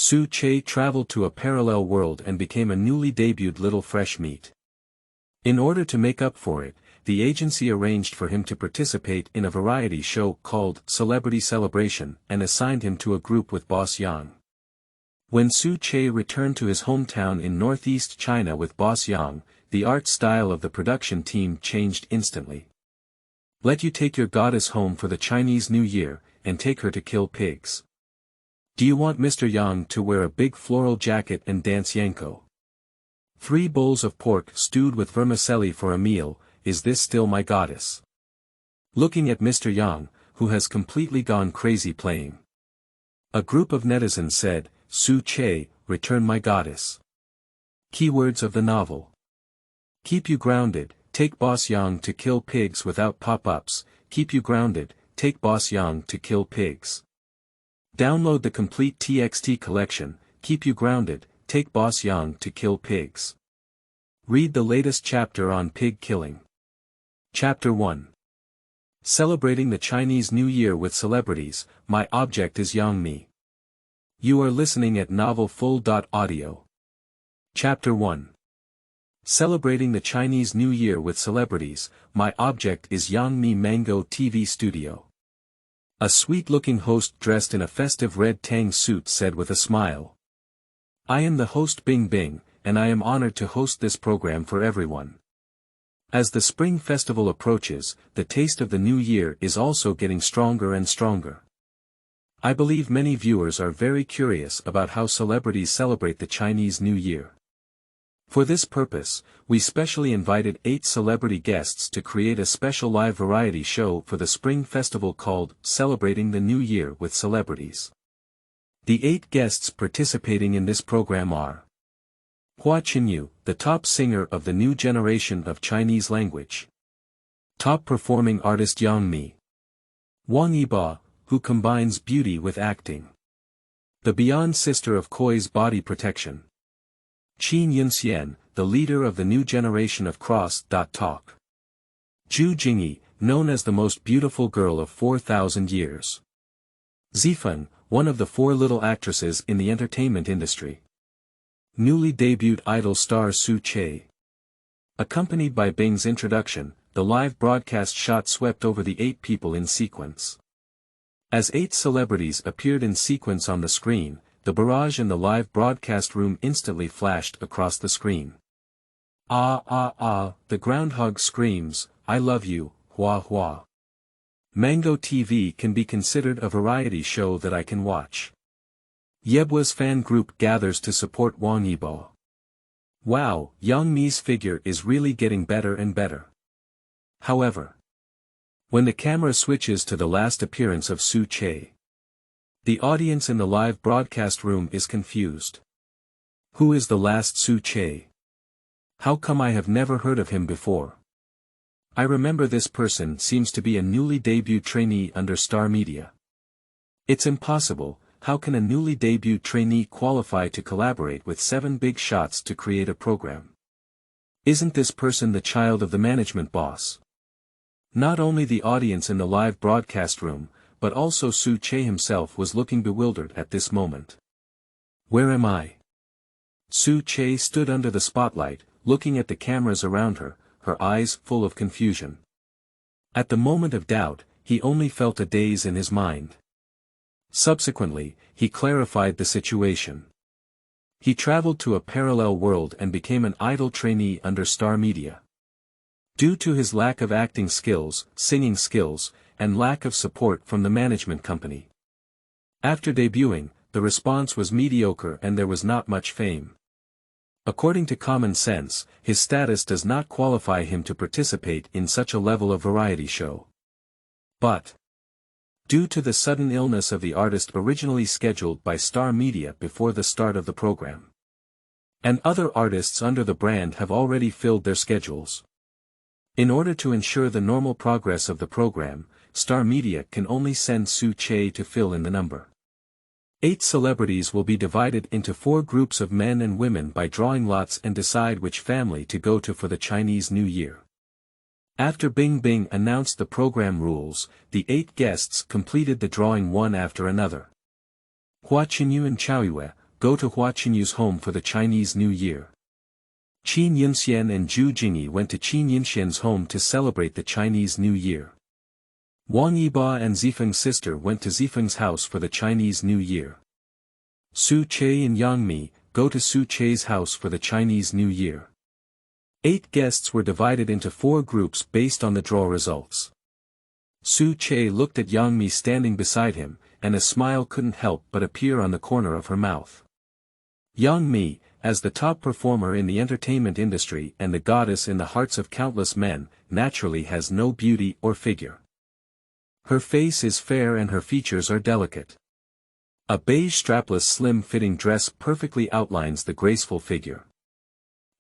Su Che traveled to a parallel world and became a newly debuted Little Fresh Meat. In order to make up for it, the agency arranged for him to participate in a variety show called Celebrity Celebration and assigned him to a group with Boss Yang. When Su Che returned to his hometown in northeast China with Boss Yang, the art style of the production team changed instantly. Let you take your goddess home for the Chinese New Year, and take her to kill pigs. Do you want Mr. Yang to wear a big floral jacket and dance Yanko? 3 bowls of pork stewed with vermicelli for a meal, is this still my goddess? Looking at Mr. Yang, who has completely gone crazy playing. A group of netizens said, Su Che, return my goddess. Keywords of the novel. Keep you grounded, take Boss Yang to kill pigs without pop-ups, keep you grounded, take Boss Yang to kill pigs. Download the complete TXT collection, keep you grounded, take Boss Yang to kill pigs. Read the latest chapter on pig killing. Chapter 1. Celebrating the Chinese New Year with celebrities, my object is Yang Mi. You are listening at novelfull.audio. Chapter 1. Celebrating the Chinese New Year with celebrities, my object is Yang Mi Mango TV Studio. A sweet-looking host dressed in a festive red tang suit said with a smile. I am the host Bing Bing, and I am honored to host this program for everyone. As the Spring Festival approaches, the taste of the new year is also getting stronger and stronger. I believe many viewers are very curious about how celebrities celebrate the Chinese New Year. For this purpose, we specially invited 8 celebrity guests to create a special live variety show for the Spring Festival called Celebrating the New Year with Celebrities. The 8 guests participating in this program are Hua Qinyu, the top singer of the new generation of Chinese language. Top performing artist Yang Mi. Wang Yiba, who combines beauty with acting. The Beyond sister of Koi's body protection. Qin Yunxian, the leader of the new generation of Cross.Talk. Zhu Jingyi, known as the most beautiful girl of 4,000 years. Zifeng, one of the 4 little actresses in the entertainment industry. Newly debuted idol star Su Che. Accompanied by Bing's introduction, the live broadcast shot swept over the 8 people in sequence. As 8 celebrities appeared in sequence on the screen, the barrage in the live broadcast room instantly flashed across the screen. Ah ah ah, the groundhog screams, I love you, Hua Hua. Mango TV can be considered a variety show that I can watch. Yebwa's fan group gathers to support Wang Yibo. Wow, Yang Mi's figure is really getting better and better. However, when the camera switches to the last appearance of Su Che, the audience in the live broadcast room is confused. Who is the last Su Che? How come I have never heard of him before? I remember this person seems to be a newly debuted trainee under Star Media. It's impossible, how can a newly debuted trainee qualify to collaborate with 7 big shots to create a program? Isn't this person the child of the management boss? Not only the audience in the live broadcast room, but also Su Che himself was looking bewildered at this moment. Where am I? Su Che stood under the spotlight, looking at the cameras around her, her eyes full of confusion. At the moment of doubt, he only felt a daze in his mind. Subsequently, he clarified the situation. He traveled to a parallel world and became an idol trainee under Star Media. Due to his lack of acting skills, singing skills, and lack of support from the management company. After debuting, the response was mediocre and there was not much fame. According to common sense, his status does not qualify him to participate in such a level of variety show. But, due to the sudden illness of the artist originally scheduled by Star Media before the start of the program, and other artists under the brand have already filled their schedules. In order to ensure the normal progress of the program, Star Media can only send Su Che to fill in the number. 8 celebrities will be divided into 4 groups of men and women by drawing lots and decide which family to go to for the Chinese New Year. After Bing Bing announced the program rules, the 8 guests completed the drawing one after another. Hua Qinyu and Chaoyue, go to Hua Qinyu's home for the Chinese New Year. Qin Yunxian and Zhu Jingyi went to Qin Yunxian's home to celebrate the Chinese New Year. Wang Yiba and Zifeng's sister went to Zifeng's house for the Chinese New Year. Su Che and Yang Mi go to Su Che's house for the Chinese New Year. 8 guests were divided into 4 groups based on the draw results. Su Che looked at Yang Mi standing beside him, and a smile couldn't help but appear on the corner of her mouth. Yang Mi, as the top performer in the entertainment industry and the goddess in the hearts of countless men, naturally has no beauty or figure. Her face is fair and her features are delicate. A beige strapless slim-fitting dress perfectly outlines the graceful figure.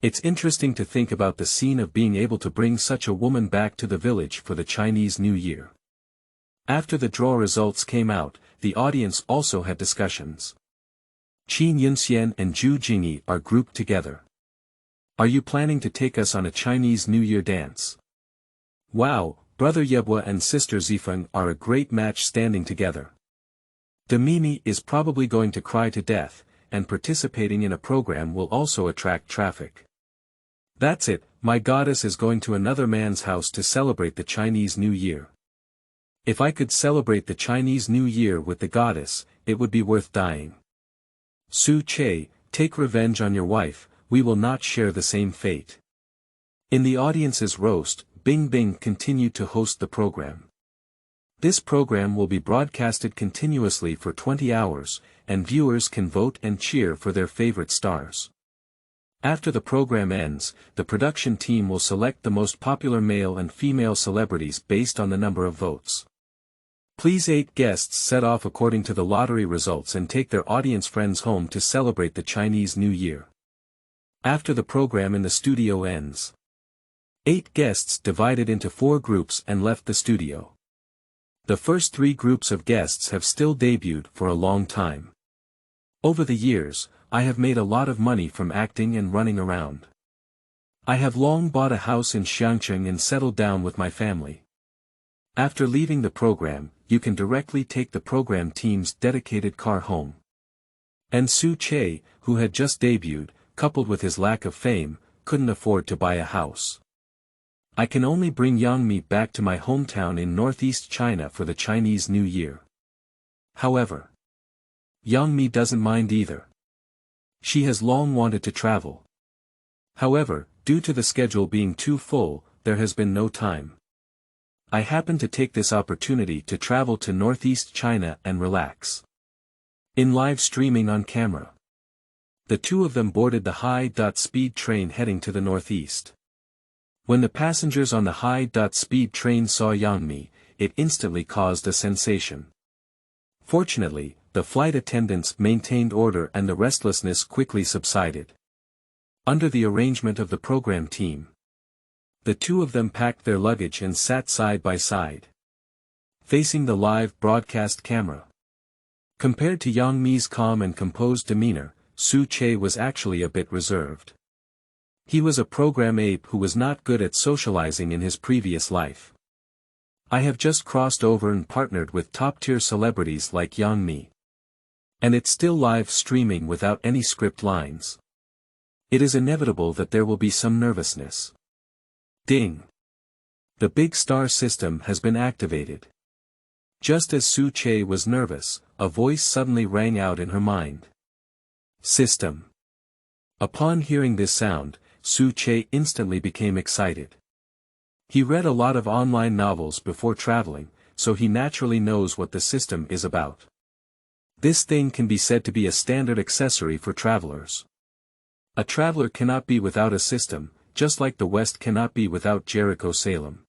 It's interesting to think about the scene of being able to bring such a woman back to the village for the Chinese New Year. After the draw results came out, the audience also had discussions. Qin Yunxian and Zhu Jingyi are grouped together. Are you planning to take us on a Chinese New Year dance? Wow, brother Yebwa and sister Zifeng are a great match standing together. Demimi is probably going to cry to death, and participating in a program will also attract traffic. That's it, my goddess is going to another man's house to celebrate the Chinese New Year. If I could celebrate the Chinese New Year with the goddess, it would be worth dying. Su Che, take revenge on your wife, we will not share the same fate. In the audience's roast, Bing Bing continued to host the program. This program will be broadcasted continuously for 20 hours, and viewers can vote and cheer for their favorite stars. After the program ends, the production team will select the most popular male and female celebrities based on the number of votes. Please 8 guests set off according to the lottery results and take their audience friends home to celebrate the Chinese New Year. After the program in the studio ends, 8 guests divided into 4 groups and left the studio. The first 3 groups of guests have still debuted for a long time. Over the years, I have made a lot of money from acting and running around. I have long bought a house in Xiangcheng and settled down with my family. After leaving the program, you can directly take the program team's dedicated car home. And Su Che, who had just debuted, coupled with his lack of fame, couldn't afford to buy a house. I can only bring Yang Mi back to my hometown in northeast China for the Chinese New Year. However, Yang Mi doesn't mind either. She has long wanted to travel. However, due to the schedule being too full, there has been no time. I happen to take this opportunity to travel to northeast China and relax. In live streaming on camera. The 2 of them boarded the high-speed train heading to the northeast. When the passengers on the high-speed train saw Yang Mi, it instantly caused a sensation. Fortunately, the flight attendants maintained order and the restlessness quickly subsided. Under the arrangement of the program team, the 2 of them packed their luggage and sat side by side, facing the live broadcast camera. Compared to Yang Mi's calm and composed demeanor, Su Che was actually a bit reserved. He was a program ape who was not good at socializing in his previous life. I have just crossed over and partnered with top-tier celebrities like Yang Mi. And it's still live streaming without any script lines. It is inevitable that there will be some nervousness. Ding! The big star system has been activated. Just as Su Che was nervous, a voice suddenly rang out in her mind. System. Upon hearing this sound, Su Che instantly became excited. He read a lot of online novels before traveling, so he naturally knows what the system is about. This thing can be said to be a standard accessory for travelers. A traveler cannot be without a system, just like the West cannot be without Jericho Salem.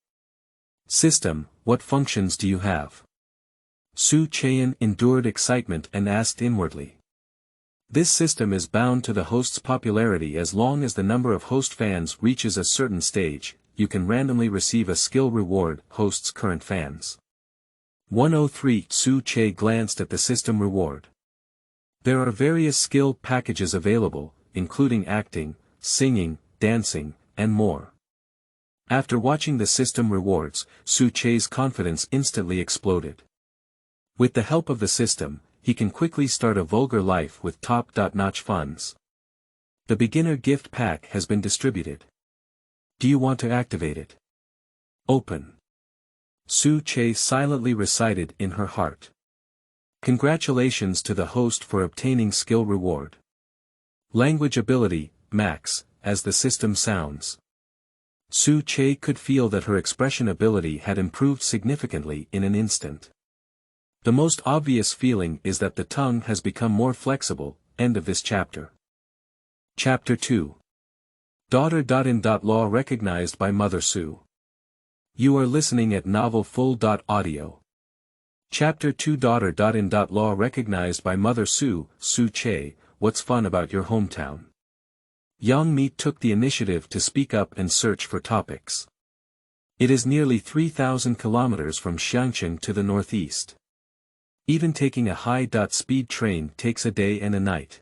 System, what functions do you have? Su Cheyan endured excitement and asked inwardly. This system is bound to the host's popularity. As long as the number of host fans reaches a certain stage, you can randomly receive a skill reward. Host's current fans. 103. Su Che glanced at the system reward. There are various skill packages available, including acting, singing, dancing, and more. After watching the system rewards, Su Che's confidence instantly exploded. With the help of the system, he can quickly start a vulgar life with top-notch funds. The beginner gift pack has been distributed. Do you want to activate it? Open. Su Che silently recited in her heart. Congratulations to the host for obtaining skill reward. Language ability, max, as the system sounds. Su Che could feel that her expression ability had improved significantly in an instant. The most obvious feeling is that the tongue has become more flexible. End of this chapter. Chapter 2. Daughter.in.law recognized by Mother Su. You are listening at Novel Full.audio. Chapter 2 Daughter.in.law recognized by Mother Su. Su Che, what's fun about your hometown? Yang Mi took the initiative to speak up and search for topics. It is nearly 3,000 kilometers from Xiangcheng to the northeast. Even taking a high-speed train takes a day and a night.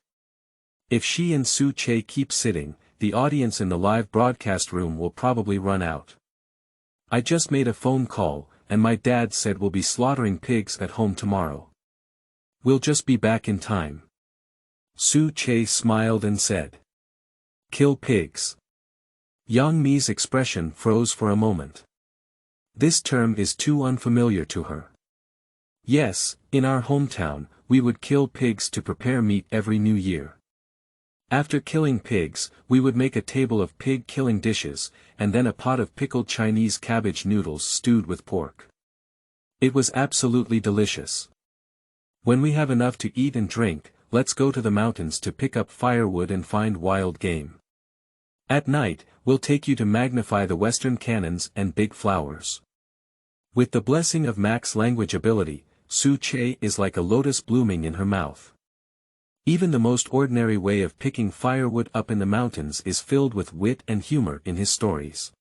If she and Su Che keep sitting, the audience in the live broadcast room will probably run out. I just made a phone call, and my dad said we'll be slaughtering pigs at home tomorrow. We'll just be back in time. Su Che smiled and said. Kill pigs. Yang Mi's expression froze for a moment. This term is too unfamiliar to her. Yes, in our hometown, we would kill pigs to prepare meat every New Year. After killing pigs, we would make a table of pig-killing dishes, and then a pot of pickled Chinese cabbage noodles stewed with pork. It was absolutely delicious. When we have enough to eat and drink, let's go to the mountains to pick up firewood and find wild game. At night, we'll take you to magnify the western cannons and big flowers. With the blessing of Max language ability, Su Che is like a lotus blooming in her mouth. Even the most ordinary way of picking firewood up in the mountains is filled with wit and humor in his stories.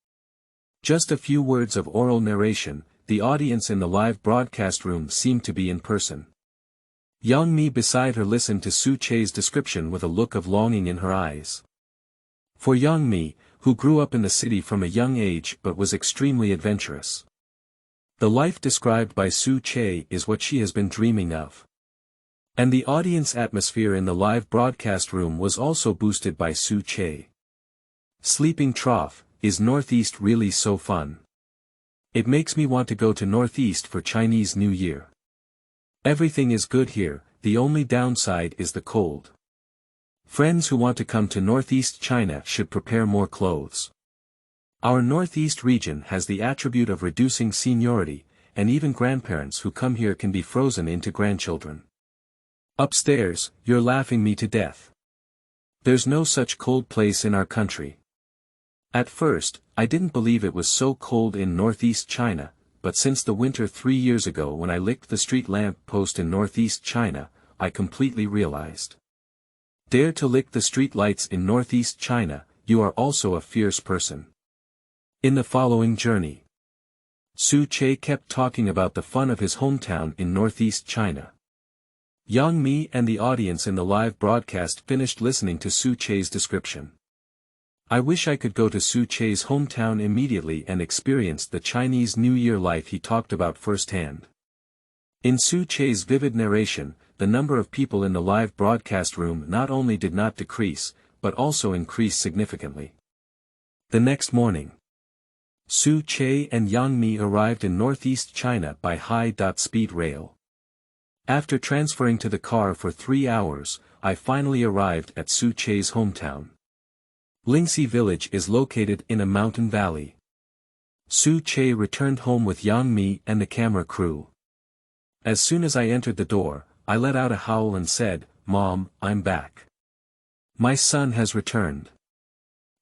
Just a few words of oral narration, the audience in the live broadcast room seemed to be in person. Yang Mi beside her listened to Su Che's description with a look of longing in her eyes. For Yang Mi, who grew up in the city from a young age but was extremely adventurous. The life described by Su Che is what she has been dreaming of. And the audience atmosphere in the live broadcast room was also boosted by Su Che. Sleeping trough, is Northeast really so fun? It makes me want to go to Northeast for Chinese New Year. Everything is good here, the only downside is the cold. Friends who want to come to Northeast China should prepare more clothes. Our Northeast region has the attribute of reducing seniority, and even grandparents who come here can be frozen into grandchildren. Upstairs, you're laughing me to death. There's no such cold place in our country. At first, I didn't believe it was so cold in Northeast China, but since the winter 3 years ago when I licked the street lamp post in Northeast China, I completely realized. Dare to lick the street lights in Northeast China, you are also a fierce person. In the following journey, Su Che kept talking about the fun of his hometown in Northeast China. Yang Mi and the audience in the live broadcast finished listening to Su Che's description. I wish I could go to Su Che's hometown immediately and experience the Chinese New Year life he talked about firsthand. In Su Che's vivid narration, the number of people in the live broadcast room not only did not decrease, but also increased significantly. The next morning, Su Che and Yang Mi arrived in Northeast China by high-speed rail. After transferring to the car for 3 hours, I finally arrived at Su Che's hometown. Lingxi village is located in a mountain valley. Su Che returned home with Yang Mi and the camera crew. As soon as I entered the door, I let out a howl and said, "Mom, I'm back. My son has returned."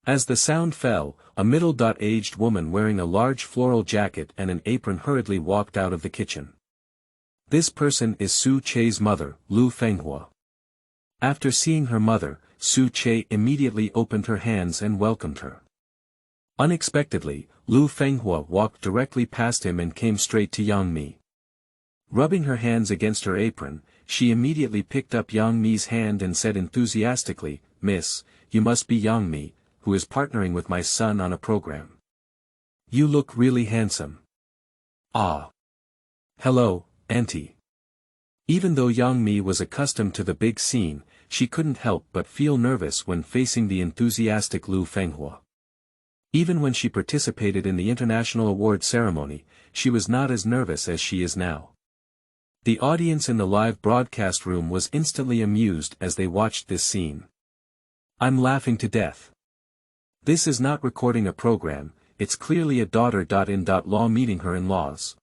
As the sound fell, a middle-aged woman wearing a large floral jacket and an apron hurriedly walked out of the kitchen. This person is Su Che's mother, Lu Fenghua. After seeing her mother, Su Che immediately opened her hands and welcomed her. Unexpectedly, Lu Fenghua walked directly past him and came straight to Yang Mi. Rubbing her hands against her apron, she immediately picked up Yang Mi's hand and said enthusiastically, "Miss, you must be Yang Mi, who is partnering with my son on a program. You look really handsome." "Ah. Hello, Auntie. Even though Yang Mi was accustomed to the big scene, she couldn't help but feel nervous when facing the enthusiastic Lu Fenghua. Even when she participated in the international award ceremony, she was not as nervous as she is now. The audience in the live broadcast room was instantly amused as they watched this scene. I'm laughing to death. This is not recording a program, it's clearly a daughter.in.law meeting her in-laws.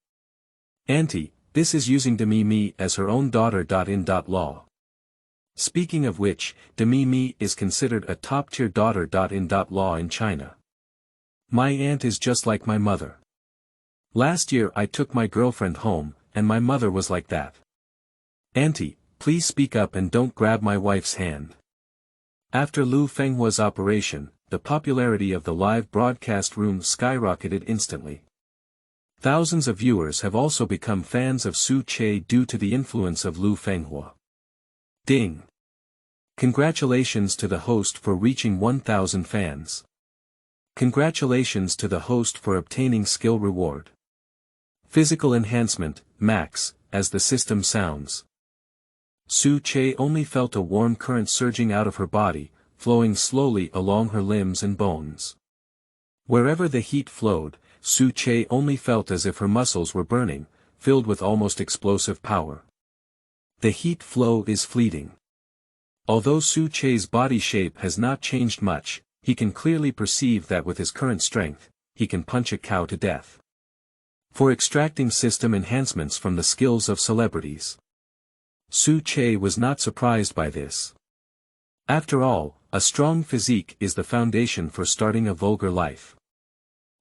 Auntie, this is using Demi as her own daughter.in.law. Speaking of which, Demi is considered a top-tier daughter.in.law in China. My aunt is just like my mother. Last year I took my girlfriend home, and my mother was like that. Auntie, please speak up and don't grab my wife's hand. After Lu Fenghua's operation, the popularity of the live broadcast room skyrocketed instantly. Thousands of viewers have also become fans of Su Che due to the influence of Lu Fenghua. Ding! Congratulations to the host for reaching 1,000 fans. Congratulations to the host for obtaining skill reward. Physical enhancement, max, as the system sounds. Su Che only felt a warm current surging out of her body, flowing slowly along her limbs and bones. Wherever the heat flowed, Su Che only felt as if her muscles were burning, filled with almost explosive power. The heat flow is fleeting. Although Su Che's body shape has not changed much, he can clearly perceive that with his current strength, he can punch a cow to death. For extracting system enhancements from the skills of celebrities. Su Che was not surprised by this. After all, a strong physique is the foundation for starting a vulgar life.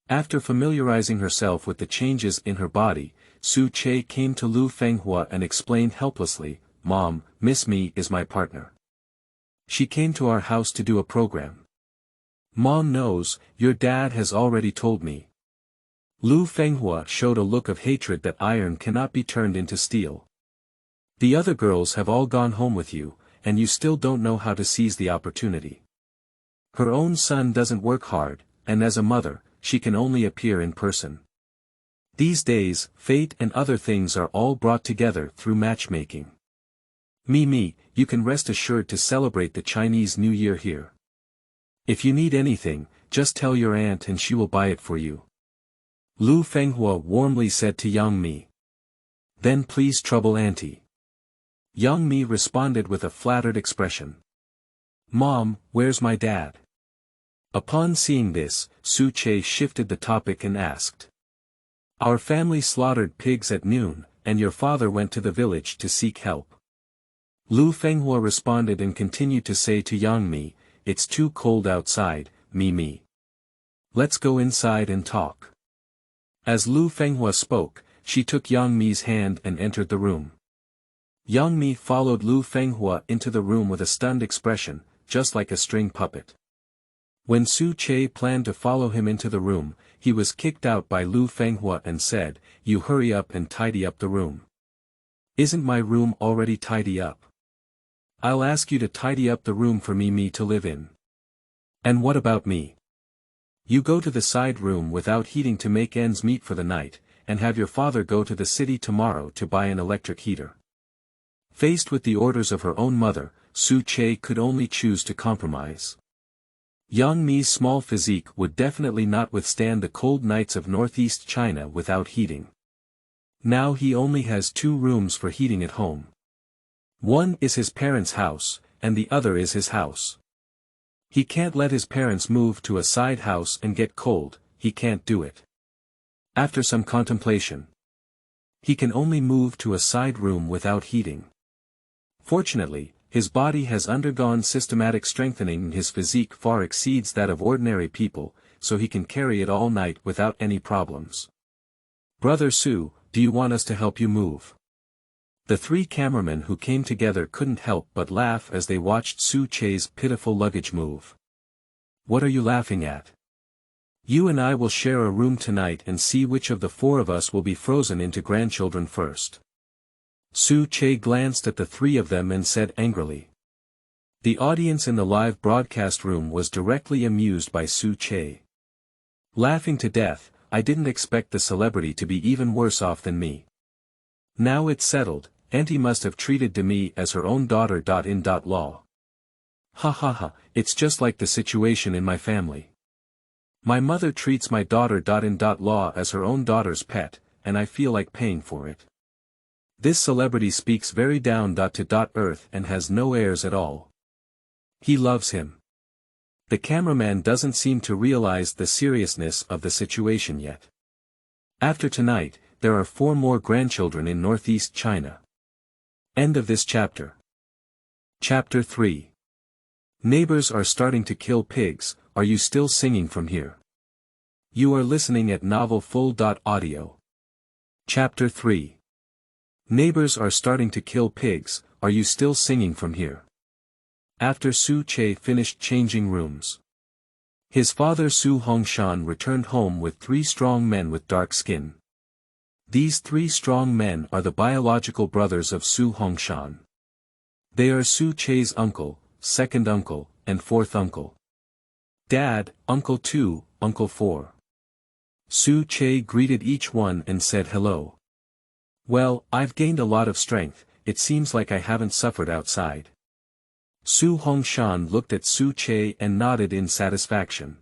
After familiarizing herself with the changes in her body, Su Che came to Lu Fenghua and explained helplessly, "Mom, Miss Me is my partner. She came to our house to do a program." "Mom knows, your dad has already told me." Lu Fenghua showed a look of hatred that iron cannot be turned into steel. "The other girls have all gone home with you, and you still don't know how to seize the opportunity. Her own son doesn't work hard, and as a mother, she can only appear in person. These days, fate and other things are all brought together through matchmaking. Mimi, you can rest assured to celebrate the Chinese New Year here. If you need anything, just tell your aunt and she will buy it for you." Lu Fenghua warmly said to Yang Mi. "Then please trouble auntie." Yang Mi responded with a flattered expression. "Mom, where's my dad?" Upon seeing this, Su Che shifted the topic and asked. "Our family slaughtered pigs at noon, and your father went to the village to seek help." Lu Fenghua responded and continued to say to Yang Mi, "It's too cold outside, Mi. Let's go inside and talk." As Lu Fenghua spoke, she took Yang Mi's hand and entered the room. Yang Mi followed Lu Fenghua into the room with a stunned expression, just like a string puppet. When Su Che planned to follow him into the room, he was kicked out by Lu Fenghua and said, "You hurry up and tidy up the room." "Isn't my room already tidy up? I'll ask you to tidy up the room for me to live in." "And what about me?" "You go to the side room without heating to make ends meet for the night, and have your father go to the city tomorrow to buy an electric heater." Faced with the orders of her own mother, Su Che could only choose to compromise. Yang Mi's small physique would definitely not withstand the cold nights of northeast China without heating. Now he only has 2 rooms for heating at home. One is his parents' house, and the other is his house. He can't let his parents move to a side house and get cold, he can't do it. After some contemplation, he can only move to a side room without heating. Fortunately, his body has undergone systematic strengthening and his physique far exceeds that of ordinary people, so he can carry it all night without any problems. "Brother Su, do you want us to help you move?" The 3 cameramen who came together couldn't help but laugh as they watched Su Che's pitiful luggage move. "What are you laughing at? You and I will share a room tonight and see which of the 4 of us will be frozen into grandchildren first." Su Che glanced at the 3 of them and said angrily. The audience in the live broadcast room was directly amused by Su Che. Laughing to death, I didn't expect the celebrity to be even worse off than me. Now it's settled, Auntie must have treated Demi as her own daughter. In law. Ha ha ha, it's just like the situation in my family. My mother treats my daughter. In law as her own daughter's pet, and I feel like paying for it. This celebrity speaks very down to earth and has no airs at all. He loves him. The cameraman doesn't seem to realize the seriousness of the situation yet. After tonight, there are 4 more grandchildren in northeast China. End of this chapter. Chapter 3. Neighbors are starting to kill pigs. Are you still singing from here? You are listening at novelfull.audio. Chapter 3. Neighbors are starting to kill pigs. Are you still singing from here? After Su Che finished changing rooms, his father Su Hongshan returned home with 3 strong men with dark skin. These 3 strong men are the biological brothers of Su Hongshan. They are Su Che's uncle, second uncle, and fourth uncle. Dad, Uncle 2, Uncle 4. Su Che greeted each one and said hello. Well, I've gained a lot of strength, it seems like I haven't suffered outside. Su Hongshan looked at Su Che and nodded in satisfaction.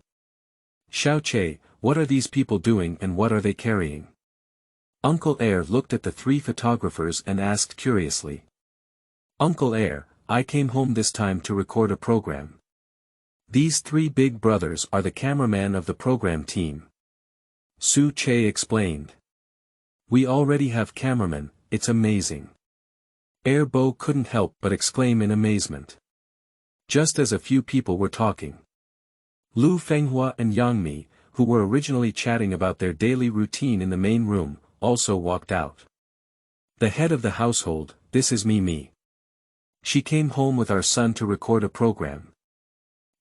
Xiao Che, what are these people doing and what are they carrying? Uncle Air looked at the 3 photographers and asked curiously. Uncle Air, I came home this time to record a program. These 3 big brothers are the cameraman of the program team. Su Che explained. We already have cameramen, it's amazing. Air Bo couldn't help but exclaim in amazement. Just as a few people were talking. Lu Fenghua and Yang Mi, who were originally chatting about their daily routine in the main room, also walked out. The head of the household, this is Mi. She came home with our son to record a program.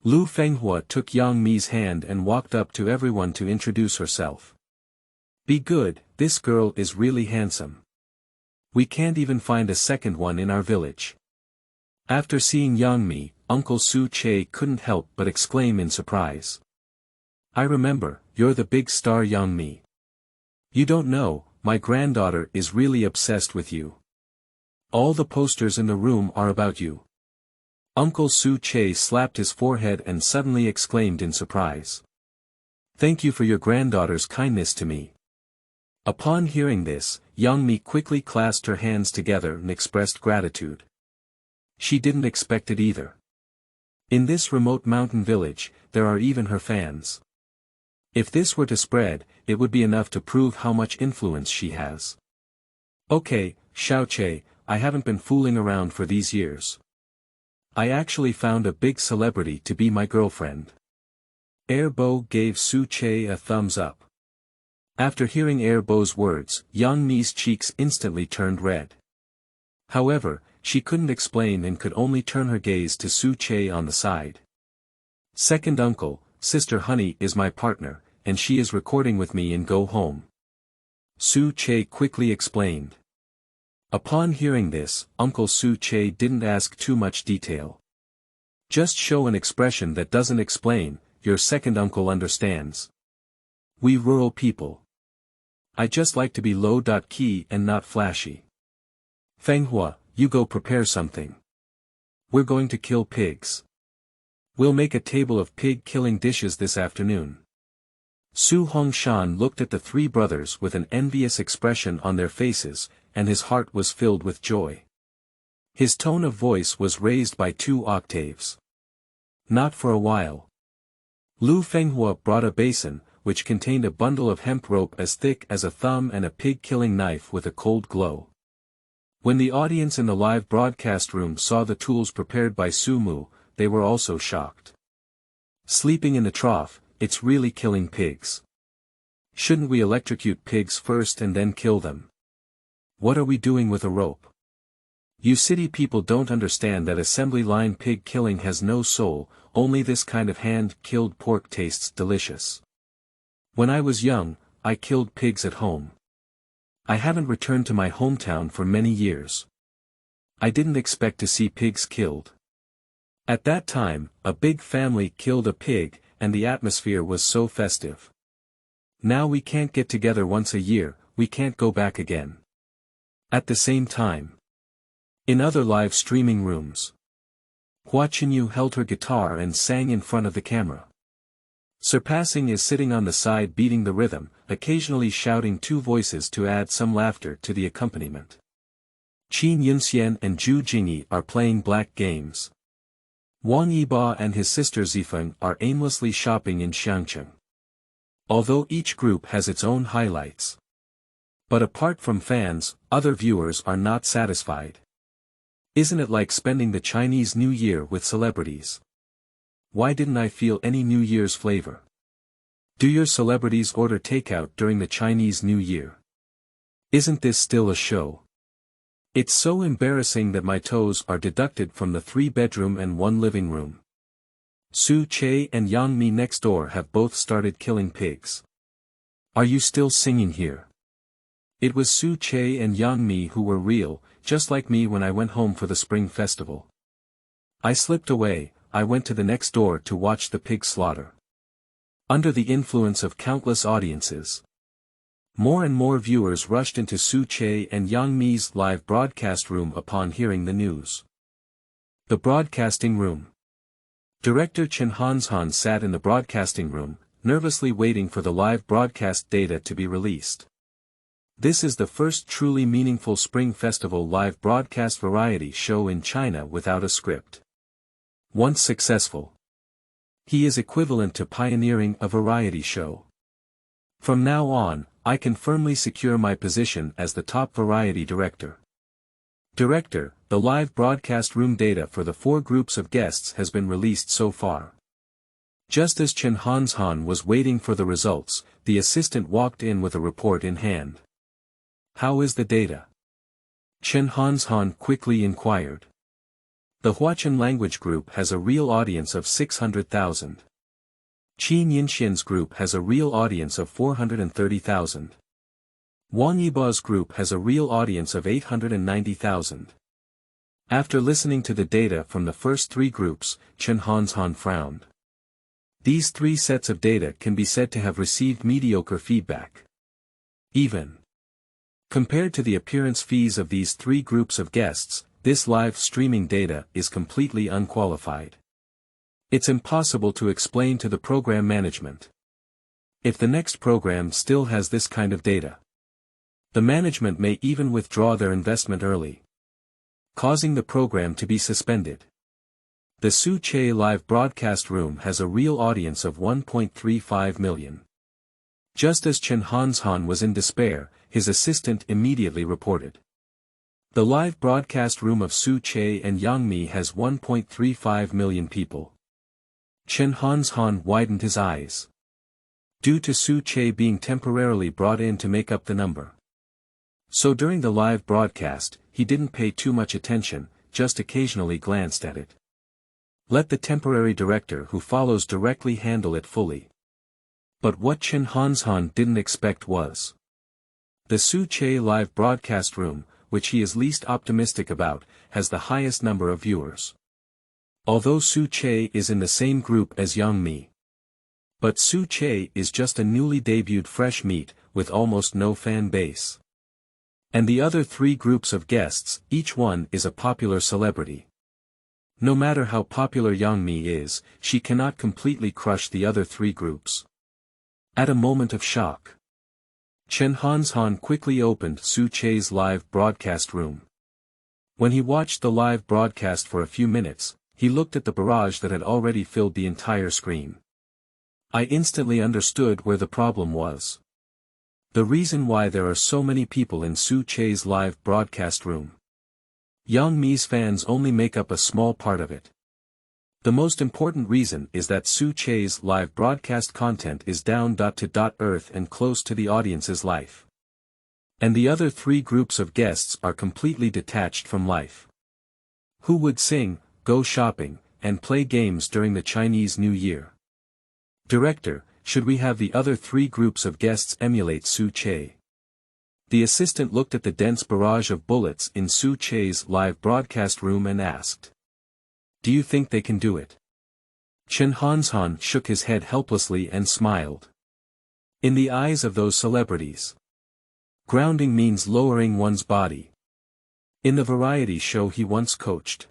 Lu Fenghua took Yang Mi's hand and walked up to everyone to introduce herself. Be good, this girl is really handsome. We can't even find a second one in our village. After seeing Yang Mi, Uncle Su Che couldn't help but exclaim in surprise. I remember, you're the big star Yang Mi. You don't know, my granddaughter is really obsessed with you. All the posters in the room are about you. Uncle Su Che slapped his forehead and suddenly exclaimed in surprise. Thank you for your granddaughter's kindness to me. Upon hearing this, Yang Mi quickly clasped her hands together and expressed gratitude. She didn't expect it either. In this remote mountain village, there are even her fans. If this were to spread, it would be enough to prove how much influence she has. Okay, Xiao Che, I haven't been fooling around for these years. I actually found a big celebrity to be my girlfriend. Air Bo gave Su Che a thumbs up. After hearing Air Bo's words, Yang Mi's cheeks instantly turned red. However, she couldn't explain and could only turn her gaze to Su Che on the side. Second uncle, Sister Honey is my partner, and she is recording with me in Go Home. Su Che quickly explained. Upon hearing this, Uncle Su Che didn't ask too much detail. Just show an expression that doesn't explain, your second uncle understands. We rural people. I just like to be low-key and not flashy. Fenghua, you go prepare something. We're going to kill pigs. We'll make a table of pig-killing dishes this afternoon. Su Hongshan looked at the 3 brothers with an envious expression on their faces, and his heart was filled with joy. His tone of voice was raised by 2 octaves. Not for a while. Lu Fenghua brought a basin, which contained a bundle of hemp rope as thick as a thumb and a pig-killing knife with a cold glow. When the audience in the live broadcast room saw the tools prepared by Su Mu, they were also shocked. Sleeping in the trough, it's really killing pigs. Shouldn't we electrocute pigs first and then kill them? What are we doing with a rope? You city people don't understand that assembly line pig killing has no soul, only this kind of hand-killed pork tastes delicious. When I was young, I killed pigs at home. I haven't returned to my hometown for many years. I didn't expect to see pigs killed. At that time, a big family killed a pig, and the atmosphere was so festive. Now we can't get together once a year, we can't go back again. At the same time, In other live streaming rooms, Hua Qinyu held her guitar and sang in front of the camera. Surpassing is sitting on the side beating the rhythm, occasionally shouting two voices to add some laughter to the accompaniment. Qin Yunxian and Zhu Jingyi are playing black games. Wang Yiba and his sister Zifeng are aimlessly shopping in Xiangcheng. Although each group has its own highlights. But apart from fans, other viewers are not satisfied. Isn't it like spending the Chinese New Year with celebrities? Why didn't I feel any New Year's flavor? Do your celebrities order takeout during the Chinese New Year? Isn't this still a show? It's so embarrassing that my toes are deducted from the 3-bedroom and 1 living room. Su Che and Yang Mi next door have both started killing pigs. Are you still singing here? It was Su Che and Yang Mi who were real, just like me when I went home for the Spring Festival. I slipped away, I went to the next door to watch the pig slaughter. Under the influence of countless audiences, more and more viewers rushed into Su Che and Yang Mi's live broadcast room upon hearing the news. The broadcasting room. Director Chen Hanzhan sat in the broadcasting room, nervously waiting for the live broadcast data to be released. This is the first truly meaningful Spring Festival live broadcast variety show in China without a script. Once successful, he is equivalent to pioneering a variety show. From now on, I can firmly secure my position as the top variety director. Director, the live broadcast room data for the 4 groups of guests has been released so far. Just as Chen Hanzhan was waiting for the results, the assistant walked in with a report in hand. How is the data? Chen Hanzhan quickly inquired. The Huachin language group has a real audience of 600,000. Qin Yinxian's group has a real audience of 430,000. Wang Yiba's group has a real audience of 890,000. After listening to the data from the first 3 groups, Chen Hanzhan frowned. These 3 sets of data can be said to have received mediocre feedback. Even compared to the appearance fees of these 3 groups of guests, this live streaming data is completely unqualified. It's impossible to explain to the program management. If the next program still has this kind of data, the management may even withdraw their investment early, causing the program to be suspended. The Su Che live broadcast room has a real audience of 1.35 million. Just as Chen Hanzhan was in despair, his assistant immediately reported. The live broadcast room of Su Che and Yang Mi has 1.35 million people. Chen Hanzhan widened his eyes. Due to Su Che being temporarily brought in to make up the number. So during the live broadcast, he didn't pay too much attention, just occasionally glanced at it. Let the temporary director who follows directly handle it fully. But what Chen Hanzhan didn't expect was the Su Che live broadcast room, which he is least optimistic about, has the highest number of viewers. Although Su Che is in the same group as Yang Mi. But Su Che is just a newly debuted fresh meat, with almost no fan base. And the other 3 groups of guests, each one is a popular celebrity. No matter how popular Yang Mi is, she cannot completely crush the other 3 groups. At a moment of shock, Chen Hanzhan quickly opened Su Che's live broadcast room. When he watched the live broadcast for a few minutes, he looked at the barrage that had already filled the entire screen. I instantly understood where the problem was. The reason why there are so many people in Su Che's live broadcast room. Yang Mi's fans only make up a small part of it. The most important reason is that Su Che's live broadcast content is down to earth and close to the audience's life. And the other 3 groups of guests are completely detached from life. Who would sing, go shopping, and play games during the Chinese New Year? Director, should we have the other 3 groups of guests emulate Su Che? The assistant looked at the dense barrage of bullets in Su Che's live broadcast room and asked. Do you think they can do it? Chen Hanzhan shook his head helplessly and smiled. In the eyes of those celebrities, grounding means lowering one's body. In the variety show he once coached.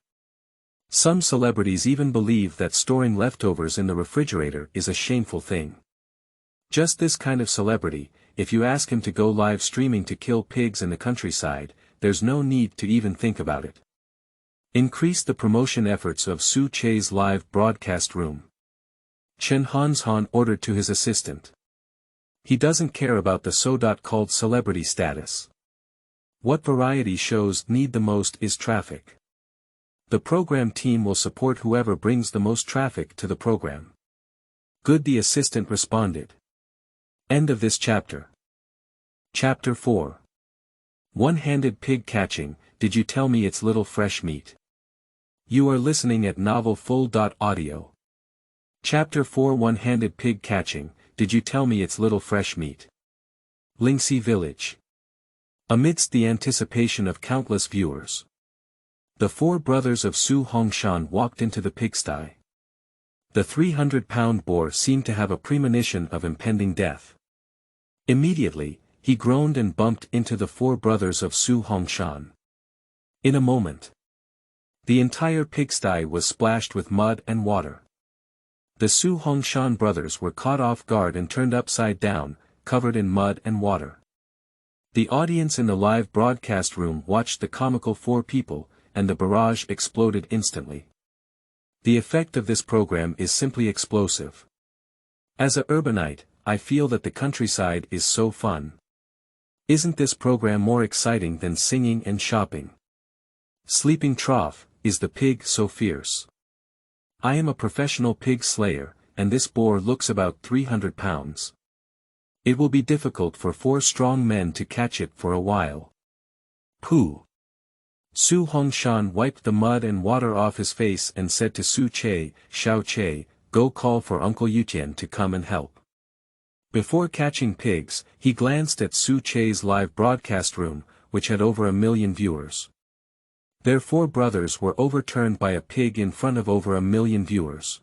Some celebrities even believe that storing leftovers in the refrigerator is a shameful thing. Just this kind of celebrity, if you ask him to go live streaming to kill pigs in the countryside, there's no need to even think about it. Increase the promotion efforts of Su Che's live broadcast room. Chen Hanzhan ordered to his assistant. He doesn't care about the so-called celebrity status. What variety shows need the most is traffic. The program team will support whoever brings the most traffic to the program. Good, the assistant responded. End of this chapter. Chapter 4. One-handed pig catching, did you tell me it's little fresh meat? You are listening at novelfull.audio. Chapter 4. One-handed pig catching, did you tell me it's little fresh meat? Lingxi Village. Amidst the anticipation of countless viewers, the four brothers of Su Hongshan walked into the pigsty. The 300-pound boar seemed to have a premonition of impending death. Immediately, he groaned and bumped into the four brothers of Su Hongshan. In a moment, the entire pigsty was splashed with mud and water. The Su Hongshan brothers were caught off guard and turned upside down, covered in mud and water. The audience in the live broadcast room watched the comical four people, and the barrage exploded instantly. The effect of this program is simply explosive. As a urbanite, I feel that the countryside is so fun. Isn't this program more exciting than singing and shopping? Sleeping trough, is the pig so fierce? I am a professional pig slayer, and this boar looks about 300 pounds. It will be difficult for four strong men to catch it for a while. Pooh! Su Hongshan wiped the mud and water off his face and said to Su Che, Xiao Che, go call for Uncle Yutian to come and help. Before catching pigs, he glanced at Su Che's live broadcast room, which had over 1 million viewers. Their four brothers were overturned by a pig in front of over 1 million viewers.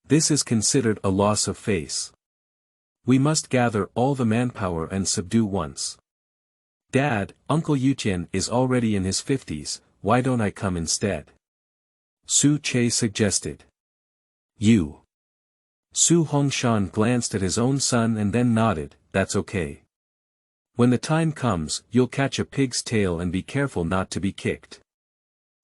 This is considered a loss of face. We must gather all the manpower and subdue once. Dad, Uncle Yutian is already in his 50s, why don't I come instead? Su Che suggested. You. Su Hongshan glanced at his own son and then nodded, that's okay. When the time comes, you'll catch a pig's tail and be careful not to be kicked.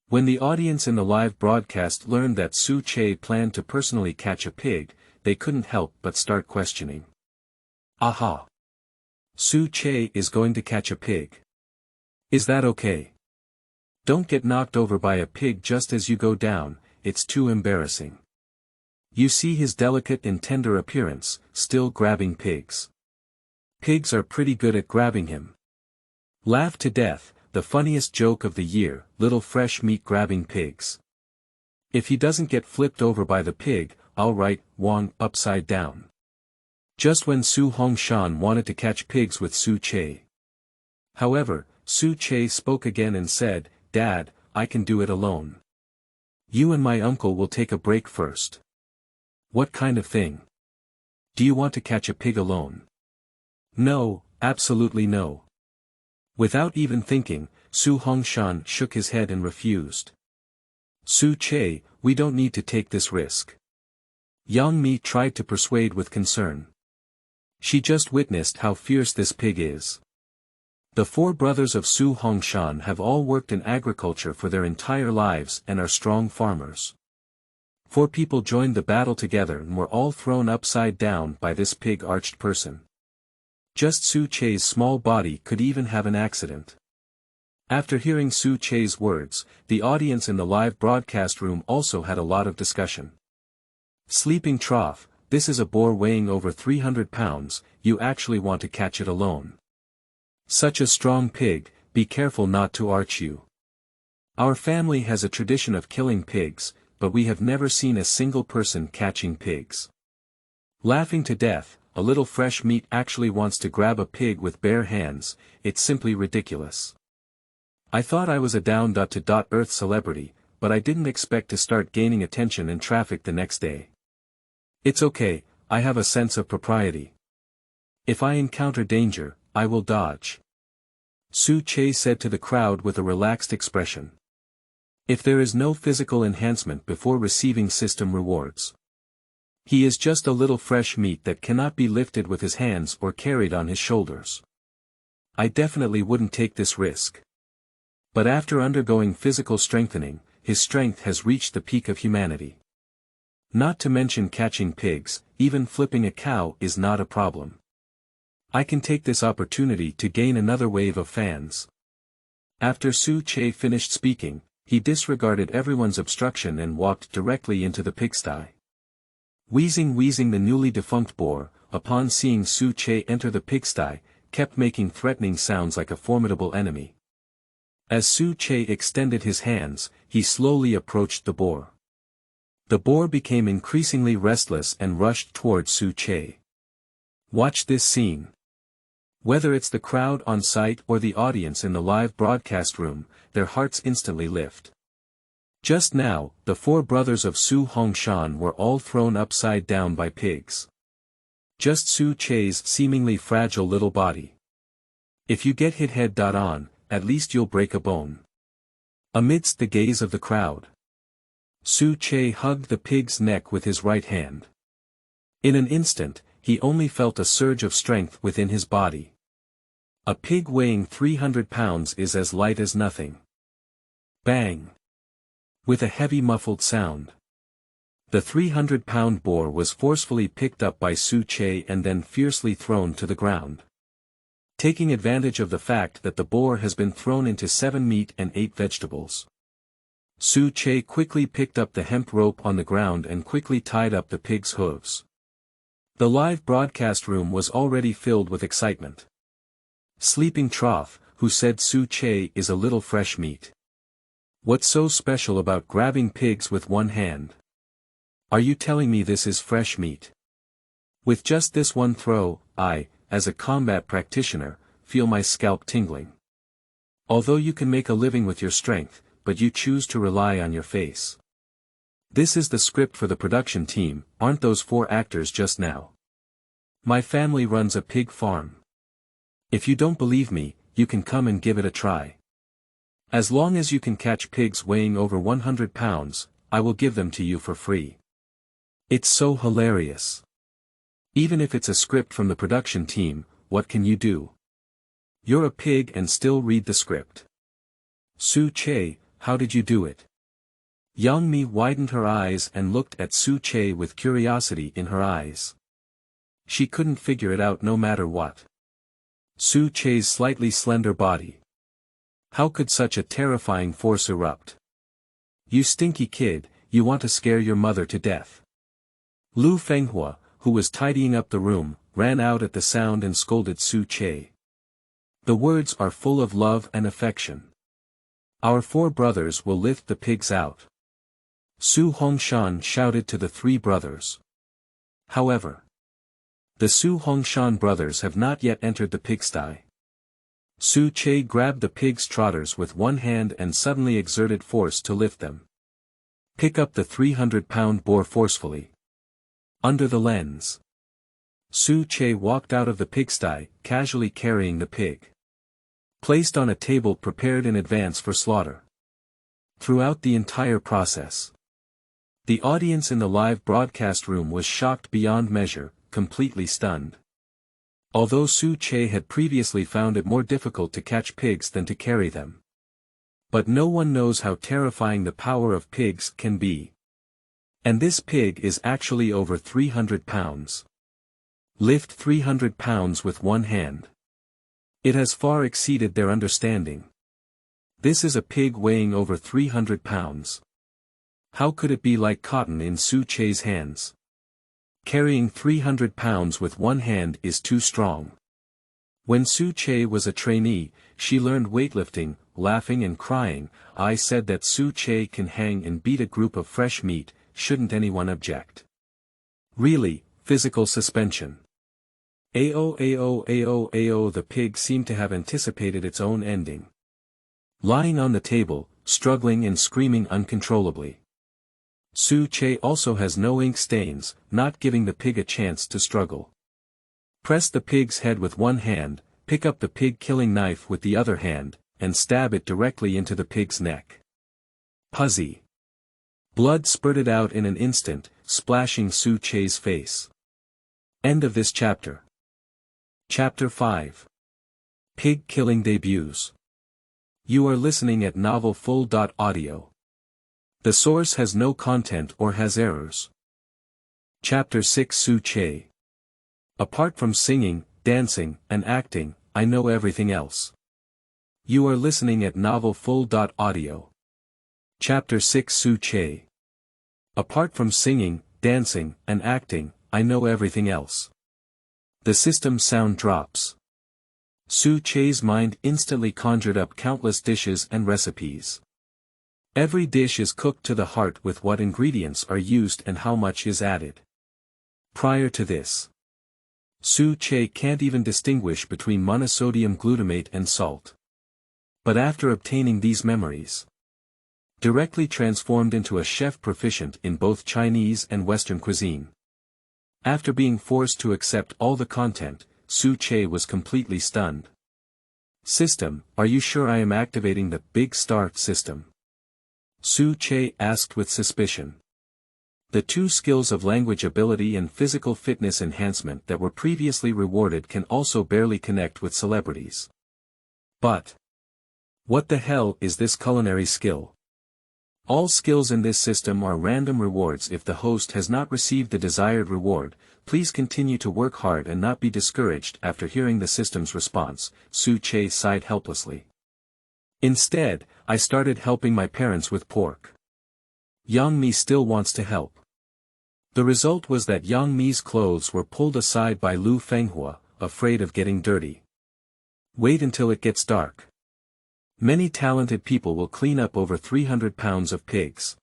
When the audience in the live broadcast learned that Su Che planned to personally catch a pig, they couldn't help but start questioning. Aha! Su Che is going to catch a pig. Is that okay? Don't get knocked over by a pig just as you go down, it's too embarrassing. You see his delicate and tender appearance, still grabbing pigs. Pigs are pretty good at grabbing him. Laugh to death, the funniest joke of the year, little fresh meat grabbing pigs. If he doesn't get flipped over by the pig, I'll write, Wong, upside down. Just when Su Hongshan wanted to catch pigs with Su Che. However, Su Che spoke again and said, Dad, I can do it alone. You and my uncle will take a break first. What kind of thing? Do you want to catch a pig alone? No, absolutely no. Without even thinking, Su Hongshan shook his head and refused. Su Che, we don't need to take this risk. Yang Mi tried to persuade with concern. She just witnessed how fierce this pig is. The four brothers of Su Hongshan have all worked in agriculture for their entire lives and are strong farmers. Four people joined the battle together and were all thrown upside down by this pig-arched person. Just Su Che's small body could even have an accident. After hearing Su Che's words, the audience in the live broadcast room also had a lot of discussion. Sleeping trough, this is a boar weighing over 300 pounds, you actually want to catch it alone. Such a strong pig, be careful not to arch you. Our family has a tradition of killing pigs, but we have never seen a single person catching pigs. Laughing to death, a little fresh meat actually wants to grab a pig with bare hands, it's simply ridiculous. I thought I was a down-to-earth celebrity, but I didn't expect to start gaining attention and traffic the next day. It's okay, I have a sense of propriety. If I encounter danger, I will dodge. Su Che said to the crowd with a relaxed expression. If there is no physical enhancement before receiving system rewards. He is just a little fresh meat that cannot be lifted with his hands or carried on his shoulders. I definitely wouldn't take this risk. But after undergoing physical strengthening, his strength has reached the peak of humanity. Not to mention catching pigs, even flipping a cow is not a problem. I can take this opportunity to gain another wave of fans. After Su Che finished speaking, he disregarded everyone's obstruction and walked directly into the pigsty. Wheezing the newly defunct boar, upon seeing Su Che enter the pigsty, kept making threatening sounds like a formidable enemy. As Su Che extended his hands, he slowly approached the boar. The boar became increasingly restless and rushed towards Su Che. Watch this scene. Whether it's the crowd on site or the audience in the live broadcast room, their hearts instantly lift. Just now, the four brothers of Su Hongshan were all thrown upside down by pigs. Just Su Che's seemingly fragile little body. If you get hit head on, at least you'll break a bone. Amidst the gaze of the crowd, Su Che hugged the pig's neck with his right hand. In an instant, he only felt a surge of strength within his body. A pig weighing 300 pounds is as light as nothing. Bang! With a heavy muffled sound. The 300-pound boar was forcefully picked up by Su Che and then fiercely thrown to the ground. Taking advantage of the fact that the boar has been thrown into 7 meat and 8 vegetables. Su Che quickly picked up the hemp rope on the ground and quickly tied up the pig's hooves. The live broadcast room was already filled with excitement. Sleeping Trough, who said Su Che is a little fresh meat. What's so special about grabbing pigs with one hand? Are you telling me this is fresh meat? With just this one throw, I, as a combat practitioner, feel my scalp tingling. Although you can make a living with your strength, but you choose to rely on your face. This is the script for the production team, aren't those 4 actors just now? My family runs a pig farm. If you don't believe me, you can come and give it a try. As long as you can catch pigs weighing over 100 pounds, I will give them to you for free. It's so hilarious. Even if it's a script from the production team, what can you do? You're a pig and still read the script. Su Che, how did you do it? Yang Mi widened her eyes and looked at Su Che with curiosity in her eyes. She couldn't figure it out no matter what. Su Che's slightly slender body. How could such a terrifying force erupt? You stinky kid, you want to scare your mother to death. Lu Fenghua, who was tidying up the room, ran out at the sound and scolded Su Che. The words are full of love and affection. Our 4 brothers will lift the pigs out. Su Hongshan shouted to the 3 brothers. However, the Su Hongshan brothers have not yet entered the pigsty. Su Che grabbed the pig's trotters with one hand and suddenly exerted force to lift them. Pick up the 300-pound boar forcefully. Under the lens. Su Che walked out of the pigsty, casually carrying the pig. Placed on a table prepared in advance for slaughter. Throughout the entire process, the audience in the live broadcast room was shocked beyond measure, completely stunned. Although Su Che had previously found it more difficult to catch pigs than to carry them. But no one knows how terrifying the power of pigs can be. And this pig is actually over 300 pounds. Lift 300 pounds with one hand. It has far exceeded their understanding. This is a pig weighing over 300 pounds. How could it be like cotton in Su Che's hands? Carrying 300 pounds with one hand is too strong. When Su Che was a trainee, she learned weightlifting, laughing and crying. I said that Su Che can hang and beat a group of fresh meat, shouldn't anyone object? Really, physical suspension. Ao, the pig seemed to have anticipated its own ending. Lying on the table, struggling and screaming uncontrollably. Su Che also has no ink stains, not giving the pig a chance to struggle. Press the pig's head with one hand, pick up the pig-killing knife with the other hand, and stab it directly into the pig's neck. Puzzy. Blood spurted out in an instant, splashing Su Che's face. End of this chapter. Chapter 5. Pig-killing debuts. You are listening at novelfull.audio. The source has no content or has errors. Chapter 6. Su Che. Apart from singing, dancing, and acting, I know everything else. You are listening at novelfull.audio. Chapter 6. Su Che. Apart from singing, dancing, and acting, I know everything else. The system sound drops. Su Che's mind instantly conjured up countless dishes and recipes. Every dish is cooked to the heart with what ingredients are used and how much is added. Prior to this, Su Che can't even distinguish between monosodium glutamate and salt. But after obtaining these memories, directly transformed into a chef proficient in both Chinese and Western cuisine. After being forced to accept all the content, Su Che was completely stunned. System, are you sure I am activating the big start system? Su Che asked with suspicion. The two skills of language ability and physical fitness enhancement that were previously rewarded can also barely connect with celebrities. But what the hell is this culinary skill? All skills in this system are random rewards. If the host has not received the desired reward, please continue to work hard and not be discouraged. After hearing the system's response, Su Che sighed helplessly. Instead, I started helping my parents with pork. Yang Mi still wants to help. The result was that Yang Mi's clothes were pulled aside by Lu Fenghua, afraid of getting dirty. Wait until it gets dark. Many talented people will clean up over 300 pounds of pigs.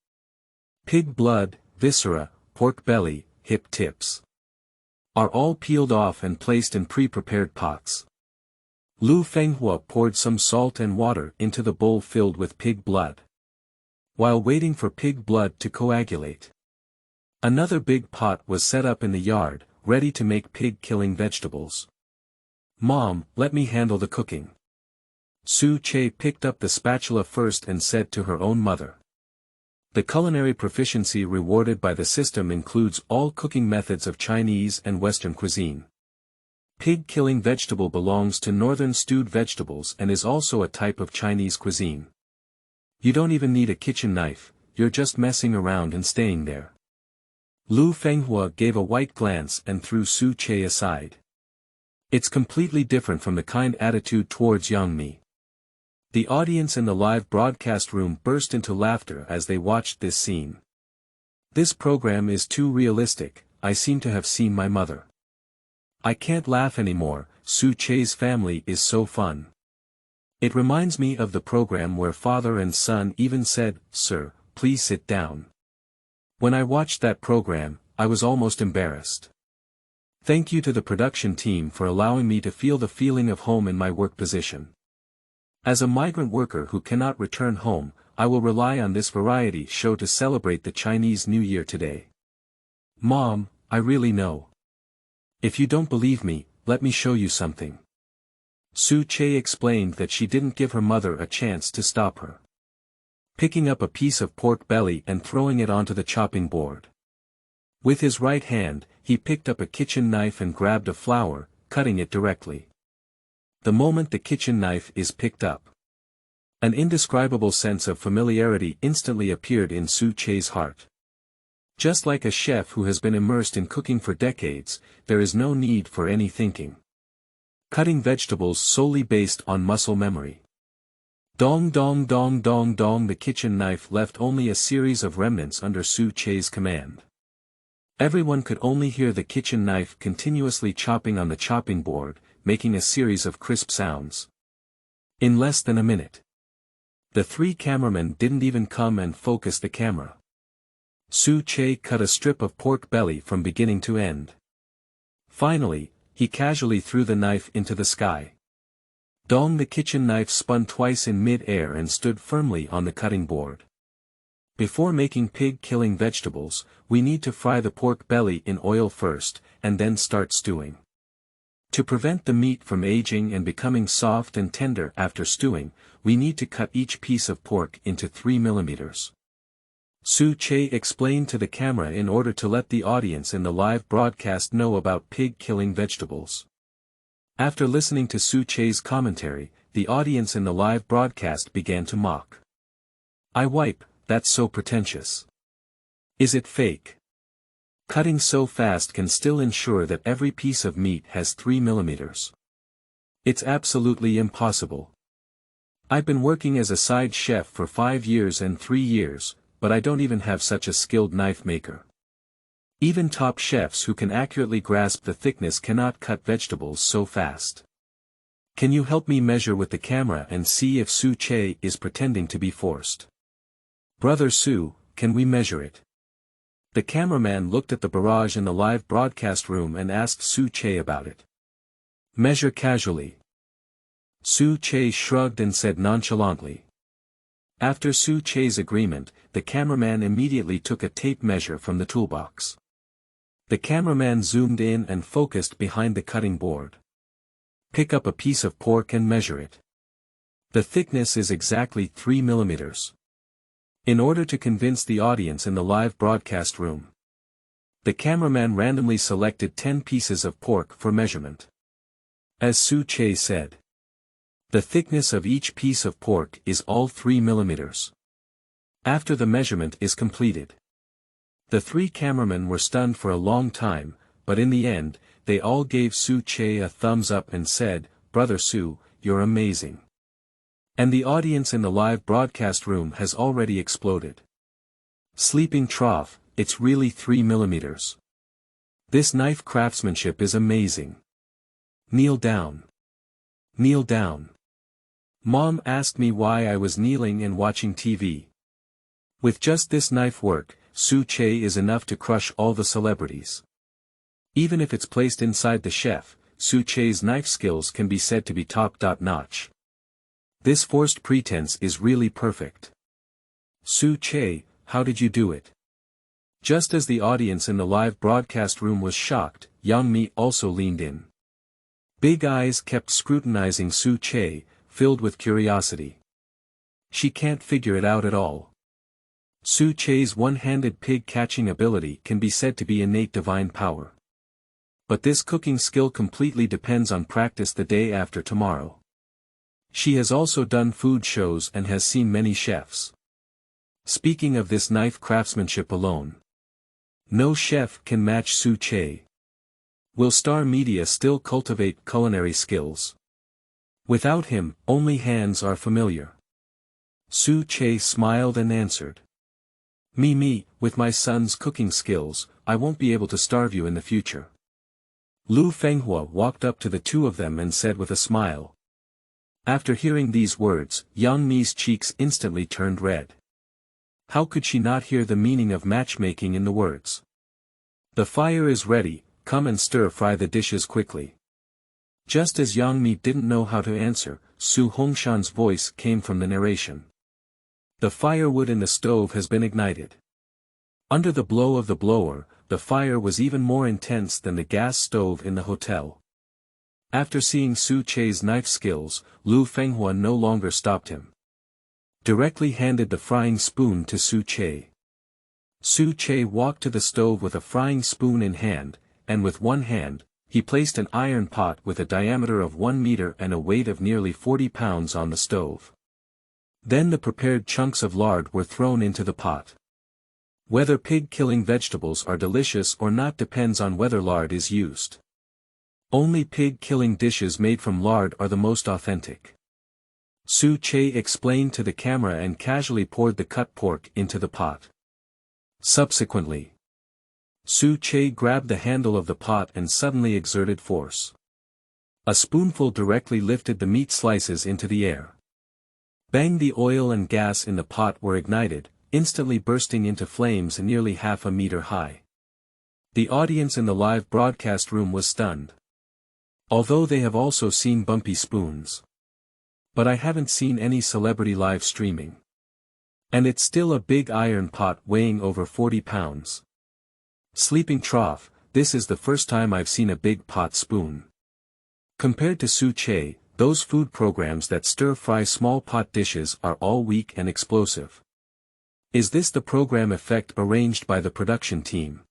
Pig blood, viscera, pork belly, hip tips are all peeled off and placed in pre-prepared pots. Lu Fenghua poured some salt and water into the bowl filled with pig blood. While waiting for pig blood to coagulate, another big pot was set up in the yard, ready to make pig-killing vegetables. Mom, let me handle the cooking. Su Che picked up the spatula first and said to her own mother. The culinary proficiency rewarded by the system includes all cooking methods of Chinese and Western cuisine. Pig-killing vegetable belongs to northern stewed vegetables and is also a type of Chinese cuisine. You don't even need a kitchen knife, you're just messing around and staying there. Lu Fenghua gave a white glance and threw Su Che aside. It's completely different from the kind attitude towards Yang Mi. The audience in the live broadcast room burst into laughter as they watched this scene. This program is too realistic, I seem to have seen my mother. I can't laugh anymore, Su Che's family is so fun. It reminds me of the program where father and son even said, "Sir, please sit down." When I watched that program, I was almost embarrassed. Thank you to the production team for allowing me to feel the feeling of home in my work position. As a migrant worker who cannot return home, I will rely on this variety show to celebrate the Chinese New Year today. Mom, I really know. If you don't believe me, let me show you something. Su Che explained that she didn't give her mother a chance to stop her. Picking up a piece of pork belly and throwing it onto the chopping board. With his right hand, he picked up a kitchen knife and grabbed a flower, cutting it directly. The moment the kitchen knife is picked up, an indescribable sense of familiarity instantly appeared in Su Che's heart. Just like a chef who has been immersed in cooking for decades, there is no need for any thinking. Cutting vegetables solely based on muscle memory. Dong dong dong dong dong. The kitchen knife left only a series of remnants under Su Che's command. Everyone could only hear the kitchen knife continuously chopping on the chopping board, making a series of crisp sounds. In less than a minute, the three cameramen didn't even come and focus the camera. Su Che cut a strip of pork belly from beginning to end. Finally, he casually threw the knife into the sky. Dong. The kitchen knife spun twice in mid-air and stood firmly on the cutting board. Before making pig-killing vegetables, we need to fry the pork belly in oil first, and then start stewing. To prevent the meat from aging and becoming soft and tender after stewing, we need to cut each piece of pork into 3 mm. Su Che explained to the camera in order to let the audience in the live broadcast know about pig-killing vegetables. After listening to Su Che's commentary, the audience in the live broadcast began to mock. That's so pretentious. Is it fake? Cutting so fast can still ensure that every piece of meat has 3 mm. It's absolutely impossible. I've been working as a side chef for 5 years and 3 years, but I don't even have such a skilled knife maker. Even top chefs who can accurately grasp the thickness cannot cut vegetables so fast. Can you help me measure with the camera and see if Su Che is pretending to be forced? Brother Su, can we measure it? The cameraman looked at the barrage in the live broadcast room and asked Su Che about it. Measure casually. Su Che shrugged and said nonchalantly. After Su Che's agreement, the cameraman immediately took a tape measure from the toolbox. The cameraman zoomed in and focused behind the cutting board. Pick up a piece of pork and measure it. The thickness is exactly 3 mm. In order to convince the audience in the live broadcast room, the cameraman randomly selected 10 pieces of pork for measurement. As Su Che said, the thickness of each piece of pork is all 3 mm. After the measurement is completed, the 3 cameramen were stunned for a long time, but in the end, they all gave Su Che a thumbs up and said, "Brother Su, you're amazing." And the audience in the live broadcast room has already exploded. Sleeping trough, it's really 3 mm. This knife craftsmanship is amazing. Kneel down. Kneel down. Mom asked me why I was kneeling and watching TV. With just this knife work, Su Che is enough to crush all the celebrities. Even if it's placed inside the chef, Su Che's knife skills can be said to be top-notch. This forced pretense is really perfect. Su Che, how did you do it? Just as the audience in the live broadcast room was shocked, Yang Mi also leaned in. Big eyes kept scrutinizing Su Che, filled with curiosity. She can't figure it out at all. Su Che's one-handed pig-catching ability can be said to be innate divine power. But this cooking skill completely depends on practice the day after tomorrow. She has also done food shows and has seen many chefs. Speaking of this knife craftsmanship alone, no chef can match Su Che. Will Star Media still cultivate culinary skills? Without him, only hands are familiar. Su Che smiled and answered. Me, with my son's cooking skills, I won't be able to starve you in the future. Lu Fenghua walked up to the two of them and said with a smile. After hearing these words, Yang Mi's cheeks instantly turned red. How could she not hear the meaning of matchmaking in the words? The fire is ready, come and stir-fry the dishes quickly. Just as Yang Mi didn't know how to answer, Su Hongshan's voice came from the narration. The firewood in the stove has been ignited. Under the blow of the blower, the fire was even more intense than the gas stove in the hotel. After seeing Su Che's knife skills, Lu Fenghua no longer stopped him. Directly handed the frying spoon to Su Che. Su Che walked to the stove with a frying spoon in hand, and with one hand, he placed an iron pot with a diameter of 1 meter and a weight of nearly 40 pounds on the stove. Then the prepared chunks of lard were thrown into the pot. Whether pig-killing vegetables are delicious or not depends on whether lard is used. Only pig-killing dishes made from lard are the most authentic. Su Che explained to the camera and casually poured the cut pork into the pot. Subsequently, Su Che grabbed the handle of the pot and suddenly exerted force. A spoonful directly lifted the meat slices into the air. Bang! The oil and gas in the pot were ignited, instantly bursting into flames nearly half a meter high. The audience in the live broadcast room was stunned. Although they have also seen bumpy spoons. But I haven't seen any celebrity live streaming. And it's still a big iron pot weighing over 40 pounds. Sleeping trough, this is the first time I've seen a big pot spoon. Compared to Su Che, those food programs that stir-fry small pot dishes are all weak and explosive. Is this the program effect arranged by the production team?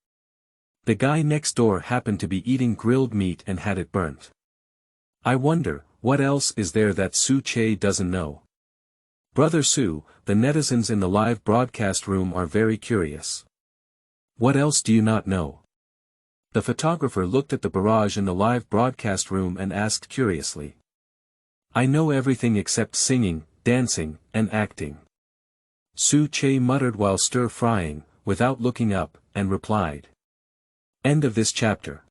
The guy next door happened to be eating grilled meat and had it burnt. I wonder, what else is there that Su Che doesn't know? Brother Su, the netizens in the live broadcast room are very curious. What else do you not know? The photographer looked at the barrage in the live broadcast room and asked curiously. I know everything except singing, dancing, and acting. Su Che muttered while stir-frying, without looking up, and replied. End of this chapter.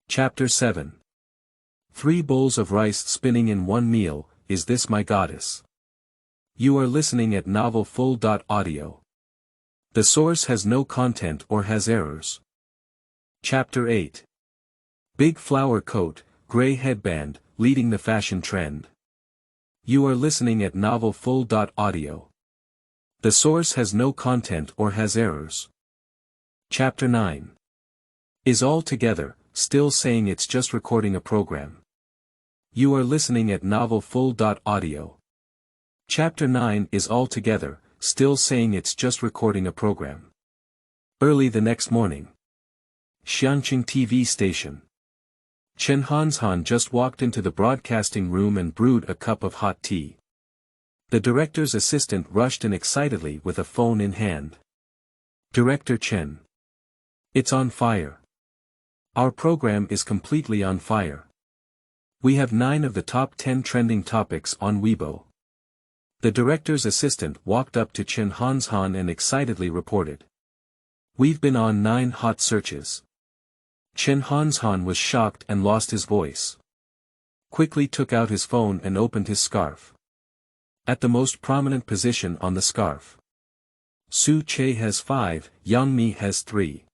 Chapter 7. 3 bowls of rice spinning in one meal, is this my goddess? You are listening at novelfull.audio. The source has no content or has errors. Chapter 8. Big flower coat, gray headband, leading the fashion trend. You are listening at novelfull.audio. The source has no content or has errors. Chapter 9. Is all together, still saying it's just recording a program. You are listening at novelfull.audio. Chapter 9 is all together, still saying it's just recording a program. Early the next morning. Xianqing TV station. Chen Hanshan just walked into the broadcasting room and brewed a cup of hot tea. The director's assistant rushed in excitedly with a phone in hand. Director Chen. It's on fire. Our program is completely on fire. We have 9 of the top 10 trending topics on Weibo. The director's assistant walked up to Chen Hanshan and excitedly reported. We've been on 9 hot searches. Chen Hanshan was shocked and lost his voice. Quickly took out his phone and opened his scarf. At the most prominent position on the scarf. Su Che has 5, Yang Mi has 3.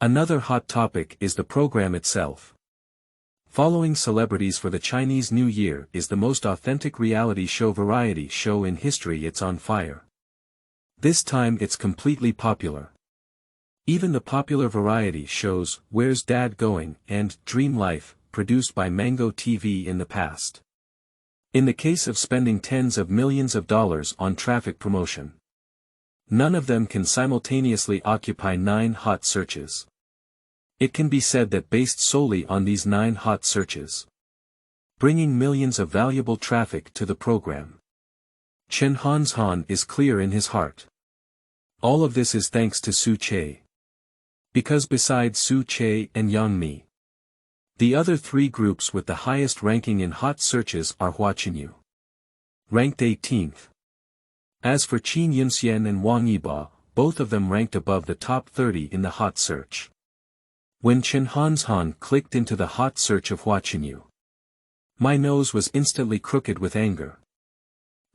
Another hot topic is the program itself. Following celebrities for the Chinese New Year is the most authentic reality show variety show in history. It's on fire. This time it's completely popular. Even the popular variety shows, Where's Dad Going, and Dream Life, produced by Mango TV in the past. In the case of spending tens of millions of dollars on traffic promotion. None of them can simultaneously occupy 9 hot searches. It can be said that based solely on these 9 hot searches. Bringing millions of valuable traffic to the program. Chen Hanshan is clear in his heart. All of this is thanks to Su Che. Because besides Su Che and Yang Mi, the other 3 groups with the highest ranking in hot searches are Hua Qinyu. Ranked 18th. As for Qin Yunxian and Wang Yiba, both of them ranked above the top 30 in the hot search. When Chen Hanshan clicked into the hot search of Hua Qinyu, my nose was instantly crooked with anger.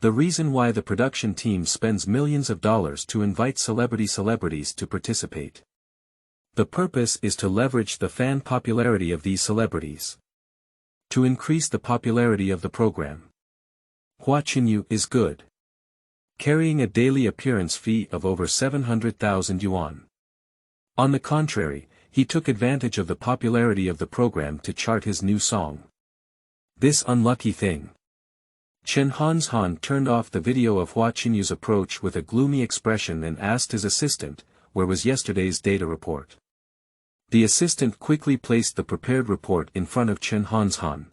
The reason why the production team spends millions of dollars to invite celebrities to participate. The purpose is to leverage the fan popularity of these celebrities. To increase the popularity of the program. Hua Qinyu is good. Carrying a daily appearance fee of over 700,000 yuan. On the contrary, he took advantage of the popularity of the program to chart his new song. This unlucky thing. Chen Hanshan turned off the video of Hua Qinyu's approach with a gloomy expression and asked his assistant, where was yesterday's data report? The assistant quickly placed the prepared report in front of Chen Hanshan.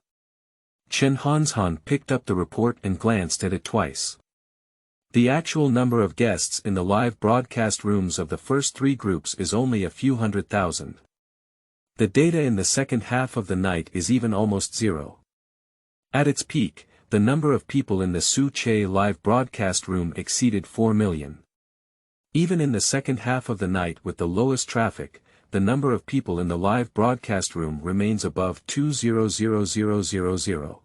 Chen Hanshan picked up the report and glanced at it twice. The actual number of guests in the live broadcast rooms of the first 3 groups is only a few 100,000. The data in the second half of the night is even almost 0. At its peak, the number of people in the Su Che live broadcast room exceeded 4 million. Even in the second half of the night with the lowest traffic, the number of people in the live broadcast room remains above 200,000.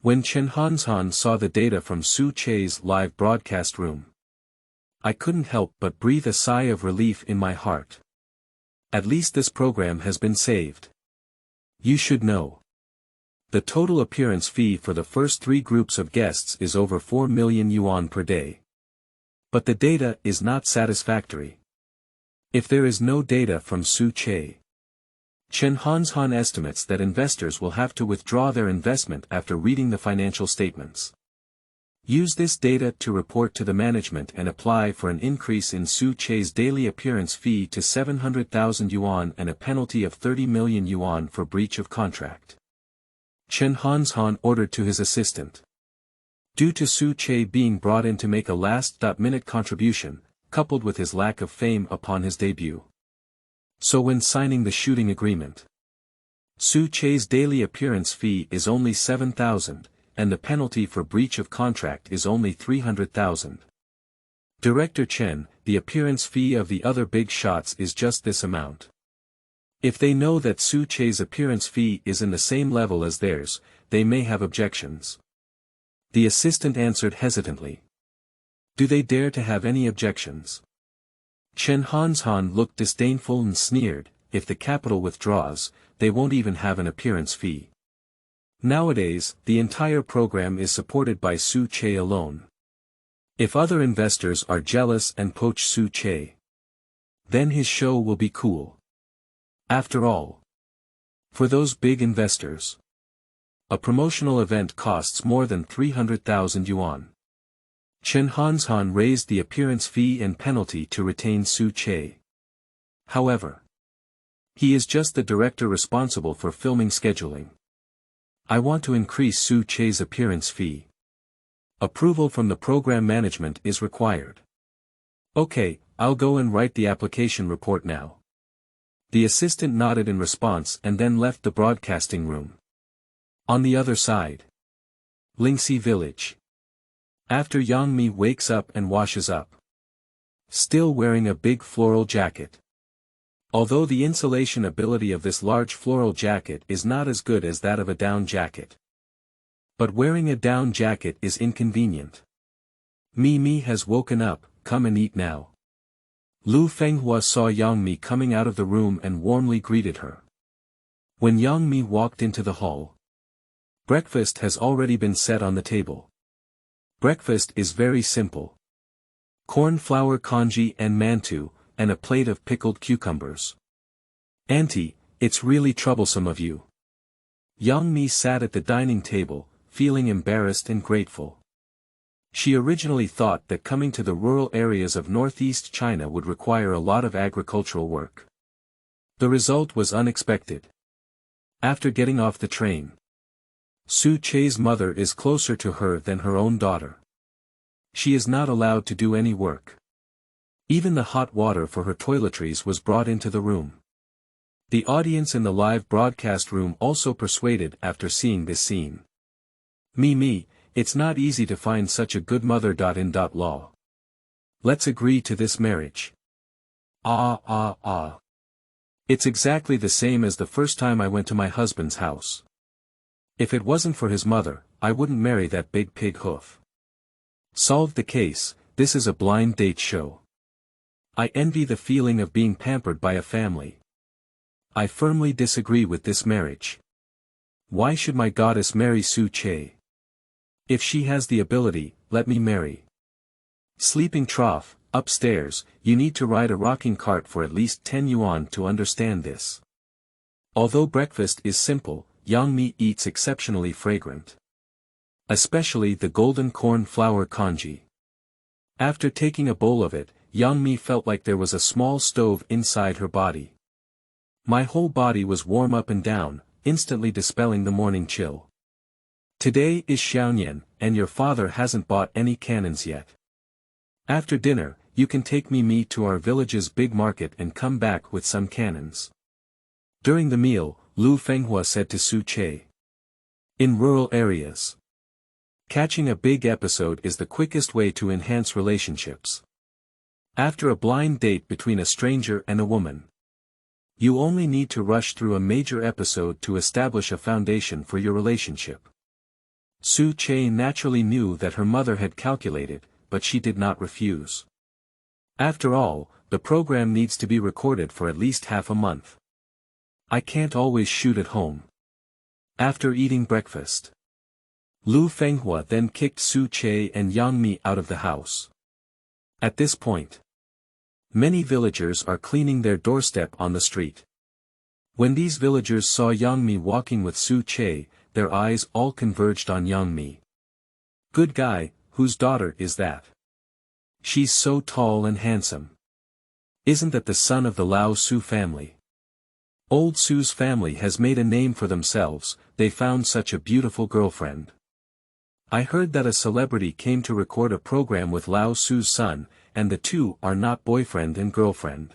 When Chen Hanshan saw the data from Su Che's live broadcast room, I couldn't help but breathe a sigh of relief in my heart. At least this program has been saved. You should know. The total appearance fee for the first 3 groups of guests is over 4 million yuan per day. But the data is not satisfactory. If there is no data from Su Che, Chen Hanzhan estimates that investors will have to withdraw their investment after reading the financial statements. Use this data to report to the management and apply for an increase in Su Che's daily appearance fee to 700,000 yuan and a penalty of 30 million yuan for breach of contract. Chen Hanzhan ordered to his assistant. Due to Su Che being brought in to make a last-minute contribution, coupled with his lack of fame upon his debut. So when signing the shooting agreement, Su Che's daily appearance fee is only 7,000. And the penalty for breach of contract is only 300,000. Director Chen, the appearance fee of the other big shots is just this amount. If they know that Su Che's appearance fee is in the same level as theirs, they may have objections. The assistant answered hesitantly. Do they dare to have any objections? Chen Hanzhan looked disdainful and sneered, if the capital withdraws, they won't even have an appearance fee. Nowadays, the entire program is supported by Su Che alone. If other investors are jealous and poach Su Che, then his show will be cool. After all, for those big investors, a promotional event costs more than 300,000 yuan. Chen Hanzhan raised the appearance fee and penalty to retain Su Che. However, he is just the director responsible for filming scheduling. I want to increase Su Che's appearance fee. Approval from the program management is required. Okay, I'll go and write the application report now. The assistant nodded in response and then left the broadcasting room. On the other side, Lingxi village. After Yang Mi wakes up and washes up, still wearing a big floral jacket. Although the insulation ability of this large floral jacket is not as good as that of a down jacket. But wearing a down jacket is inconvenient. Mi has woken up, come and eat now. Lu Fenghua saw Yang Mi coming out of the room and warmly greeted her. When Yang Mi walked into the hall, breakfast has already been set on the table. Breakfast is very simple. Corn flour congee and mantou, and a plate of pickled cucumbers. Auntie, it's really troublesome of you. Yang Mi sat at the dining table, feeling embarrassed and grateful. She originally thought that coming to the rural areas of northeast China would require a lot of agricultural work. The result was unexpected. After getting off the train, Su Che's mother is closer to her than her own daughter. She is not allowed to do any work. Even the hot water for her toiletries was brought into the room. The audience in the live broadcast room also persuaded after seeing this scene. Mi, it's not easy to find such a good mother. Law. Let's agree to this marriage. It's exactly the same as the first time I went to my husband's house. If it wasn't for his mother, I wouldn't marry that big pig hoof. Solved the case, this is a blind date show. I envy the feeling of being pampered by a family. I firmly disagree with this marriage. Why should my goddess marry Su Che? If she has the ability, let me marry. Sleeping trough, upstairs, you need to ride a rocking cart for at least 10 yuan to understand this. Although breakfast is simple, Yang Mi eats exceptionally fragrant. Especially the golden corn flour congee. After taking a bowl of it, Yang Mi felt like there was a small stove inside her body. My whole body was warm up and down, instantly dispelling the morning chill. Today is Xiaonian, and your father hasn't bought any cannons yet. After dinner, you can take me to our village's big market and come back with some cannons. During the meal, Lu Fenghua said to Su Che. In rural areas, catching a big episode is the quickest way to enhance relationships. After a blind date between a stranger and a woman, you only need to rush through a major episode to establish a foundation for your relationship. Su Che naturally knew that her mother had calculated, but she did not refuse. After all, the program needs to be recorded for at least half a month. I can't always shoot at home. After eating breakfast, Lu Fenghua then kicked Su Che and Yang Mi out of the house. At this point, many villagers are cleaning their doorstep on the street. When these villagers saw Yang Mi walking with Su Che, their eyes all converged on Yang Mi. Good guy, whose daughter is that? She's so tall and handsome. Isn't that the son of the Lao Su family? Old Su's family has made a name for themselves, they found such a beautiful girlfriend. I heard that a celebrity came to record a program with Lao Su's son, and the two are not boyfriend and girlfriend.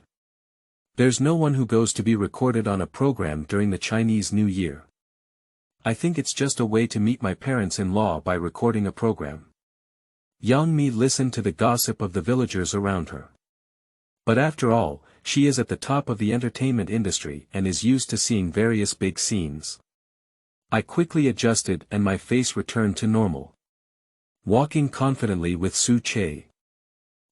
There's no one who goes to be recorded on a program during the Chinese New Year. I think it's just a way to meet my parents-in-law by recording a program. Yang Mi listened to the gossip of the villagers around her. But after all, she is at the top of the entertainment industry and is used to seeing various big scenes. I quickly adjusted and my face returned to normal. Walking confidently with Su Che.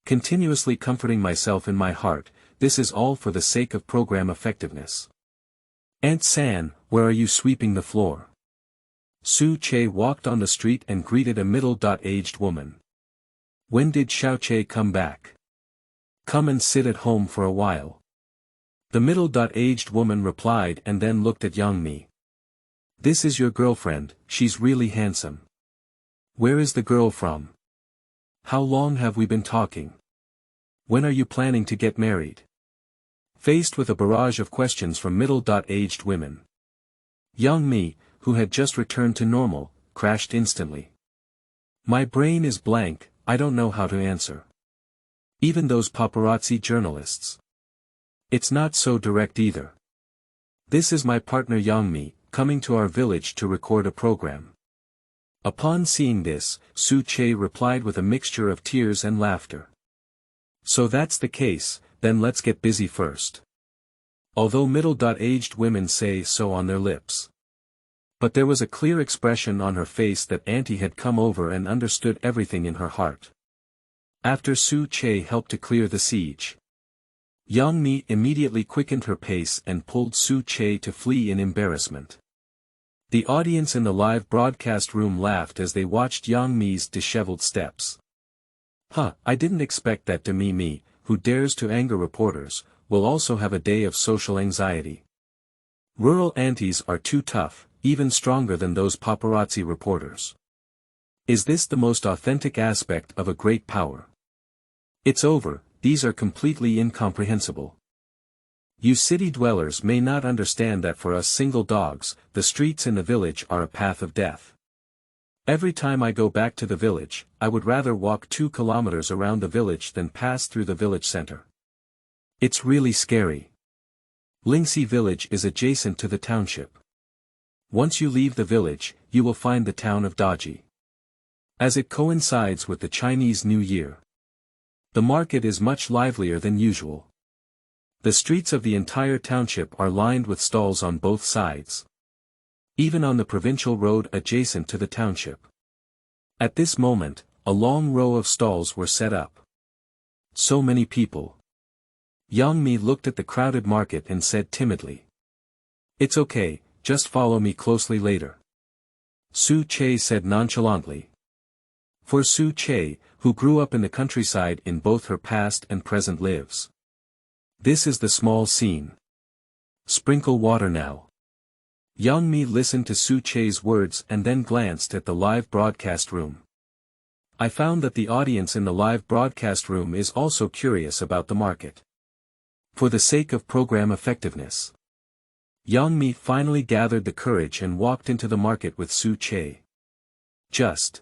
Continuously comforting myself in my heart, this is all for the sake of program effectiveness. Aunt San, where are you sweeping the floor? Su Che walked on the street and greeted a middle-aged woman. When did Xiao Che come back? Come and sit at home for a while. The middle-aged woman replied and then looked at Yang Mi. This is your girlfriend, she's really handsome. Where is the girl from? How long have we been talking? When are you planning to get married? Faced with a barrage of questions from middle-aged women, Yang Mi, who had just returned to normal, crashed instantly. My brain is blank, I don't know how to answer. Even those paparazzi journalists. It's not so direct either. This is my partner Yang Mi, coming to our village to record a program. Upon seeing this, Su Che replied with a mixture of tears and laughter. So that's the case, then let's get busy first. Although middle-aged women say so on their lips. But there was a clear expression on her face that Auntie had come over and understood everything in her heart. After Su Che helped to clear the siege, Yang Mi immediately quickened her pace and pulled Su Che to flee in embarrassment. The audience in the live broadcast room laughed as they watched Yang Mi's disheveled steps. I didn't expect that Mi, who dares to anger reporters, will also have a day of social anxiety. Rural aunties are too tough, even stronger than those paparazzi reporters. Is this the most authentic aspect of a great power? It's over, these are completely incomprehensible. You city dwellers may not understand that for us single dogs, the streets in the village are a path of death. Every time I go back to the village, I would rather walk 2 kilometers around the village than pass through the village center. It's really scary. Lingxi village is adjacent to the township. Once you leave the village, you will find the town of Daji. As it coincides with the Chinese New Year, the market is much livelier than usual. The streets of the entire township are lined with stalls on both sides. Even on the provincial road adjacent to the township. At this moment, a long row of stalls were set up. So many people. Yang Mi looked at the crowded market and said timidly. It's okay, just follow me closely later. Su Che said nonchalantly. For Su Che, who grew up in the countryside in both her past and present lives. This is the small scene. Sprinkle water now. Yang Mi listened to Su Che's words and then glanced at the live broadcast room. I found that the audience in the live broadcast room is also curious about the market. For the sake of program effectiveness, Yang Mi finally gathered the courage and walked into the market with Su Che. Just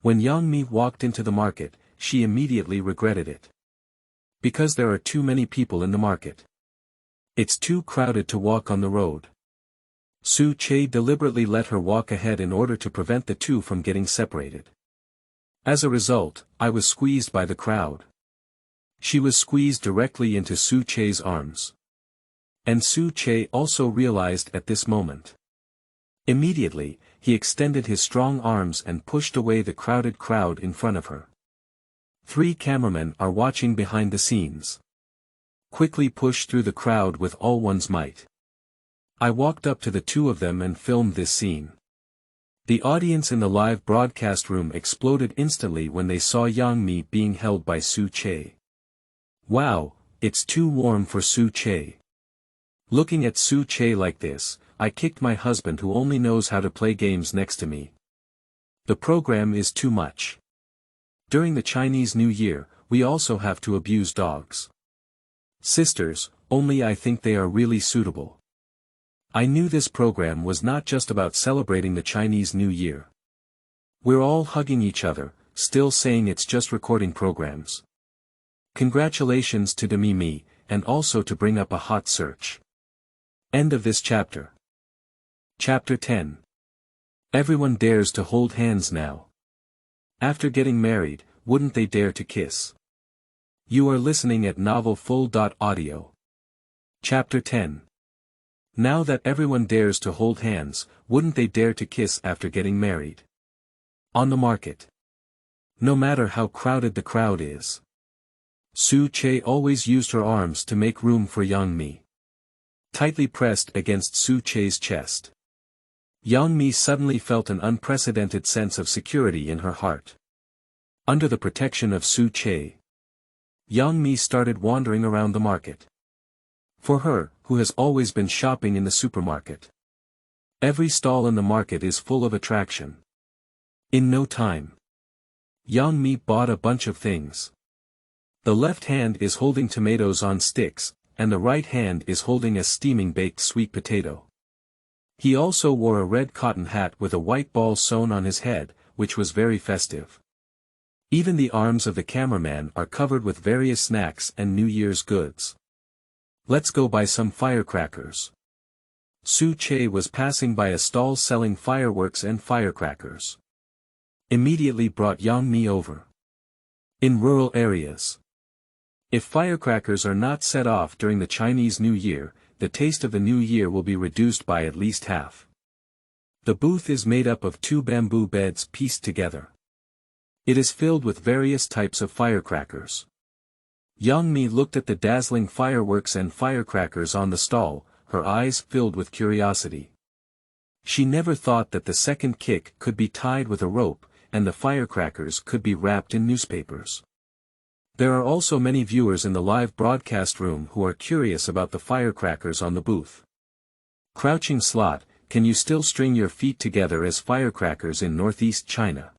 when Yang Mi walked into the market, she immediately regretted it. Because there are too many people in the market. It's too crowded to walk on the road. Su Che deliberately let her walk ahead in order to prevent the two from getting separated. As a result, I was squeezed by the crowd. She was squeezed directly into Su Che's arms. And Su Che also realized at this moment. Immediately, he extended his strong arms and pushed away the crowded crowd in front of her. 3 cameramen are watching behind the scenes. Quickly push through the crowd with all one's might. I walked up to the 2 of them and filmed this scene. The audience in the live broadcast room exploded instantly when they saw Yang Mi being held by Su Che. Wow, it's too warm for Su Che. Looking at Su Che like this, I kicked my husband who only knows how to play games next to me. The program is too much. During the Chinese New Year, we also have to abuse dogs. Sisters, only I think they are really suitable. I knew this program was not just about celebrating the Chinese New Year. We're all hugging each other, still saying it's just recording programs. Congratulations to Demi, and also to bring up a hot search. End of this chapter. Chapter 10. Everyone dares to hold hands now. After getting married, wouldn't they dare to kiss? You are listening at novelfull.audio. Chapter 10. Now that everyone dares to hold hands, wouldn't they dare to kiss after getting married? On the market. No matter how crowded the crowd is. Su Che always used her arms to make room for Yang Mi. Tightly pressed against Su Che's chest. Yang Mi suddenly felt an unprecedented sense of security in her heart. Under the protection of Su Che, Yang Mi started wandering around the market. For her, who has always been shopping in the supermarket, every stall in the market is full of attraction. In no time, Yang Mi bought a bunch of things. The left hand is holding tomatoes on sticks, and the right hand is holding a steaming baked sweet potato. He also wore a red cotton hat with a white ball sewn on his head, which was very festive. Even the arms of the cameraman are covered with various snacks and New Year's goods. Let's go buy some firecrackers. Su Che was passing by a stall selling fireworks and firecrackers. Immediately brought Yang Mi over. In rural areas, if firecrackers are not set off during the Chinese New Year, the taste of the New Year will be reduced by at least half. The booth is made up of 2 bamboo beds pieced together. It is filled with various types of firecrackers. Yang Mi looked at the dazzling fireworks and firecrackers on the stall, her eyes filled with curiosity. She never thought that the second kick could be tied with a rope, and the firecrackers could be wrapped in newspapers. There are also many viewers in the live broadcast room who are curious about the firecrackers on the booth. Crouching slot, can you still string your feet together as firecrackers in northeast China?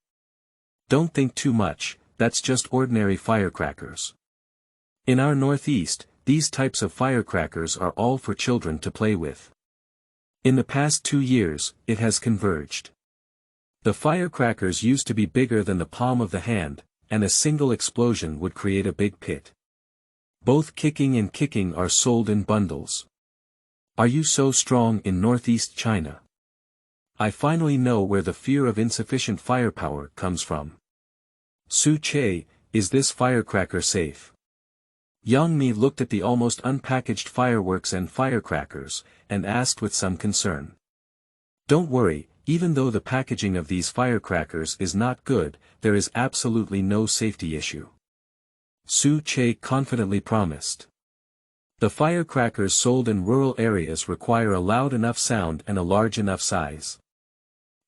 Don't think too much, that's just ordinary firecrackers. In our northeast, these types of firecrackers are all for children to play with. In the past 2 years, it has converged. The firecrackers used to be bigger than the palm of the hand, and a single explosion would create a big pit. Both kicking and kicking are sold in bundles. Are you so strong in northeast China? I finally know where the fear of insufficient firepower comes from. Su Che, is this firecracker safe? Yang Mi looked at the almost unpackaged fireworks and firecrackers, and asked with some concern. Don't worry, even though the packaging of these firecrackers is not good, there is absolutely no safety issue. Su Che confidently promised. The firecrackers sold in rural areas require a loud enough sound and a large enough size.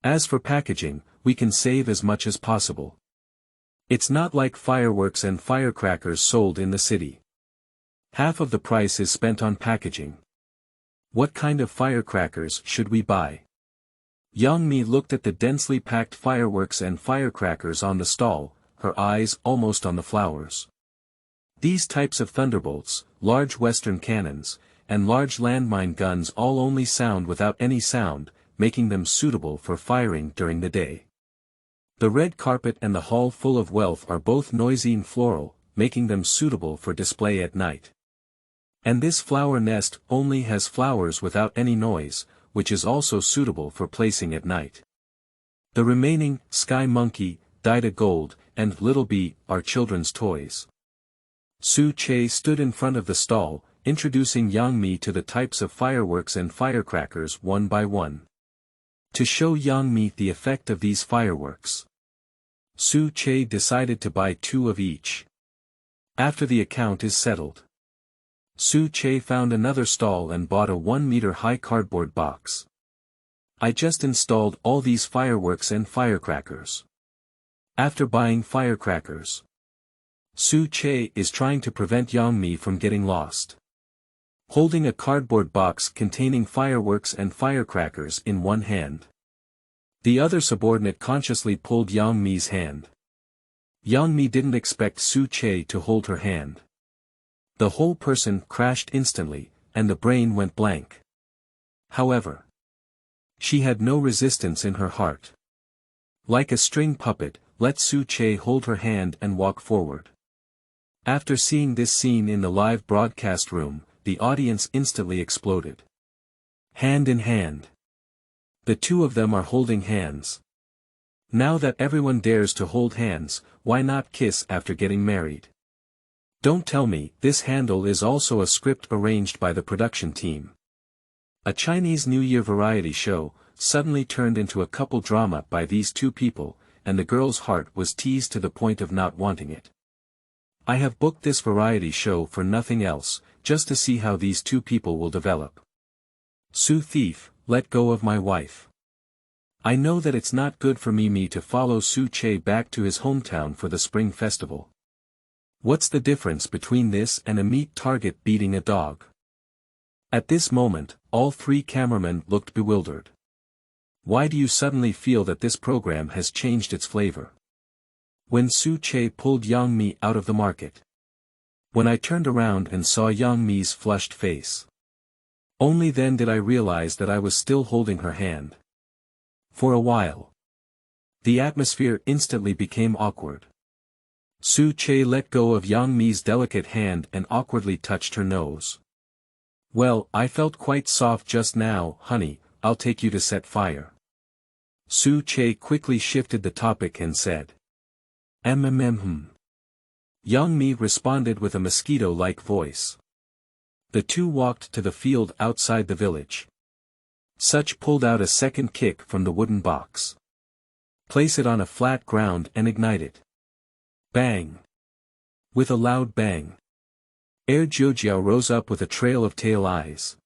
As for packaging, we can save as much as possible. It's not like fireworks and firecrackers sold in the city. Half of the price is spent on packaging. What kind of firecrackers should we buy? Yang Mi looked at the densely packed fireworks and firecrackers on the stall, her eyes almost on the flowers. These types of thunderbolts, large Western cannons, and large landmine guns all only sound without any sound, making them suitable for firing during the day. The red carpet and the hall full of wealth are both noisy and floral, making them suitable for display at night. And this flower nest only has flowers without any noise, which is also suitable for placing at night. The remaining, Sky Monkey, Dyed Gold, and Little Bee, are children's toys. Su Che stood in front of the stall, introducing Yang Mi to the types of fireworks and firecrackers one by one. To show Yang Mi the effect of these fireworks, Su Che decided to buy 2 of each. After the account is settled, Su Che found another stall and bought a 1-meter-high cardboard box. I just installed all these fireworks and firecrackers. After buying firecrackers, Su Che is trying to prevent Yang Mi from getting lost. holding a cardboard box containing fireworks and firecrackers in one hand. The other subordinate consciously pulled Yang Mi's hand. Yang Mi didn't expect Su Che to hold her hand. The whole person crashed instantly, and the brain went blank. However, she had no resistance in her heart. Like a string puppet, let Su Che hold her hand and walk forward. After seeing this scene in the live broadcast room, the audience instantly exploded. Hand in hand. The two of them are holding hands. Now that everyone dares to hold hands, why not kiss after getting married? Don't tell me this handle is also a script arranged by the production team. A Chinese New Year variety show suddenly turned into a couple drama by these two people, and the girl's heart was teased to the point of not wanting it. I have booked this variety show for nothing else, just to see how these two people will develop. Su Thief, let go of my wife. I know that it's not good for Mimi to follow Su Che back to his hometown for the Spring Festival. What's the difference between this and a meat target beating a dog? At this moment, all three cameramen looked bewildered. Why do you suddenly feel that this program has changed its flavor? When Su Che pulled Yang Mi out of the market. When I turned around and saw Yang Mi's flushed face. Only then did I realize that I was still holding her hand. For a while, the atmosphere instantly became awkward. Su Che let go of Yang Mi's delicate hand and awkwardly touched her nose. Well, I felt quite soft just now, honey, I'll take you to set fire. Su Che quickly shifted the topic and said. Yang Mi responded with a mosquito-like voice. The two walked to the field outside the village. Such pulled out a second kick from the wooden box. Place it on a flat ground and ignite it. Bang! With a loud bang. Air Jiujiao rose up with a trail of tail eyes.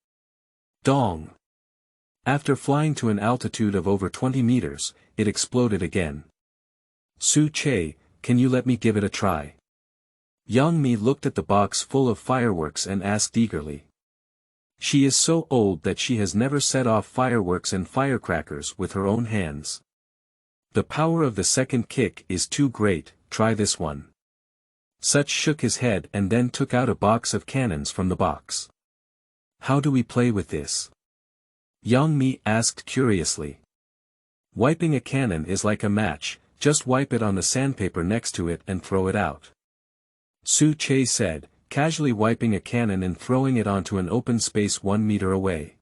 Dong! After flying to an altitude of over 20 meters, it exploded again. Su Che, can you let me give it a try? Yang Mi looked at the box full of fireworks and asked eagerly. She is so old that she has never set off fireworks and firecrackers with her own hands. The power of the second kick is too great, try this one. Such shook his head and then took out a box of cannons from the box. How do we play with this? Yang Mi asked curiously. Wiping a cannon is like a match, just wipe it on the sandpaper next to it and throw it out. Su Che said, casually wiping a cannon and throwing it onto an open space 1 meter away.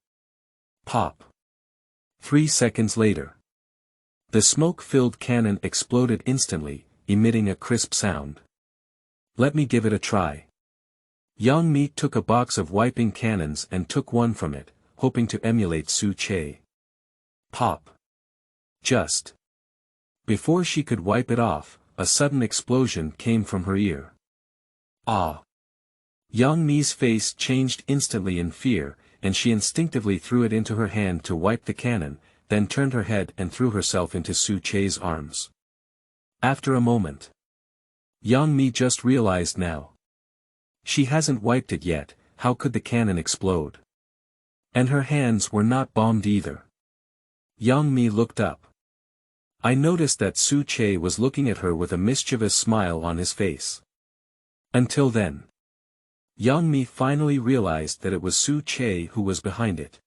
Pop. 3 seconds later. The smoke-filled cannon exploded instantly, emitting a crisp sound. Let me give it a try. Yang Mi took a box of wiping cannons and took one from it, hoping to emulate Su Che. Pop. Just. Before she could wipe it off, a sudden explosion came from her ear. Ah! Yang Mi's face changed instantly in fear, and she instinctively threw it into her hand to wipe the cannon, then turned her head and threw herself into Su Che's arms. After a moment. Yang Mi just realized now. She hasn't wiped it yet, how could the cannon explode? And her hands were not bombed either. Yang Mi looked up. I noticed that Su Che was looking at her with a mischievous smile on his face. Until then. Yang Mi finally realized that it was Su Che who was behind it.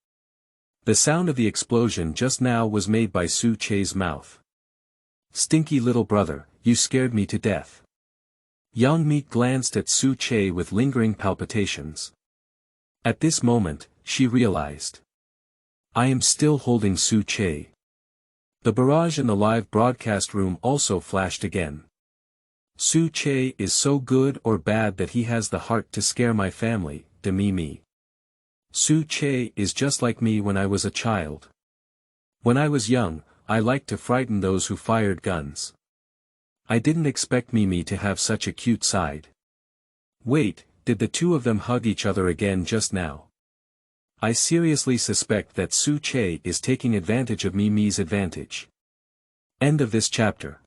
The sound of the explosion just now was made by Su Che's mouth. Stinky little brother, you scared me to death. Yang Mi glanced at Su Che with lingering palpitations. At this moment, she realized. I am still holding Su Che. The barrage in the live broadcast room also flashed again. Su Che is so good or bad that he has the heart to scare my family, me. Su Che is just like me when I was a child. When I was young, I liked to frighten those who fired guns. I didn't expect Mimi to have such a cute side. Wait, did the two of them hug each other again just now? I seriously suspect that Su Che is taking advantage of Mimi's advantage. End of this chapter.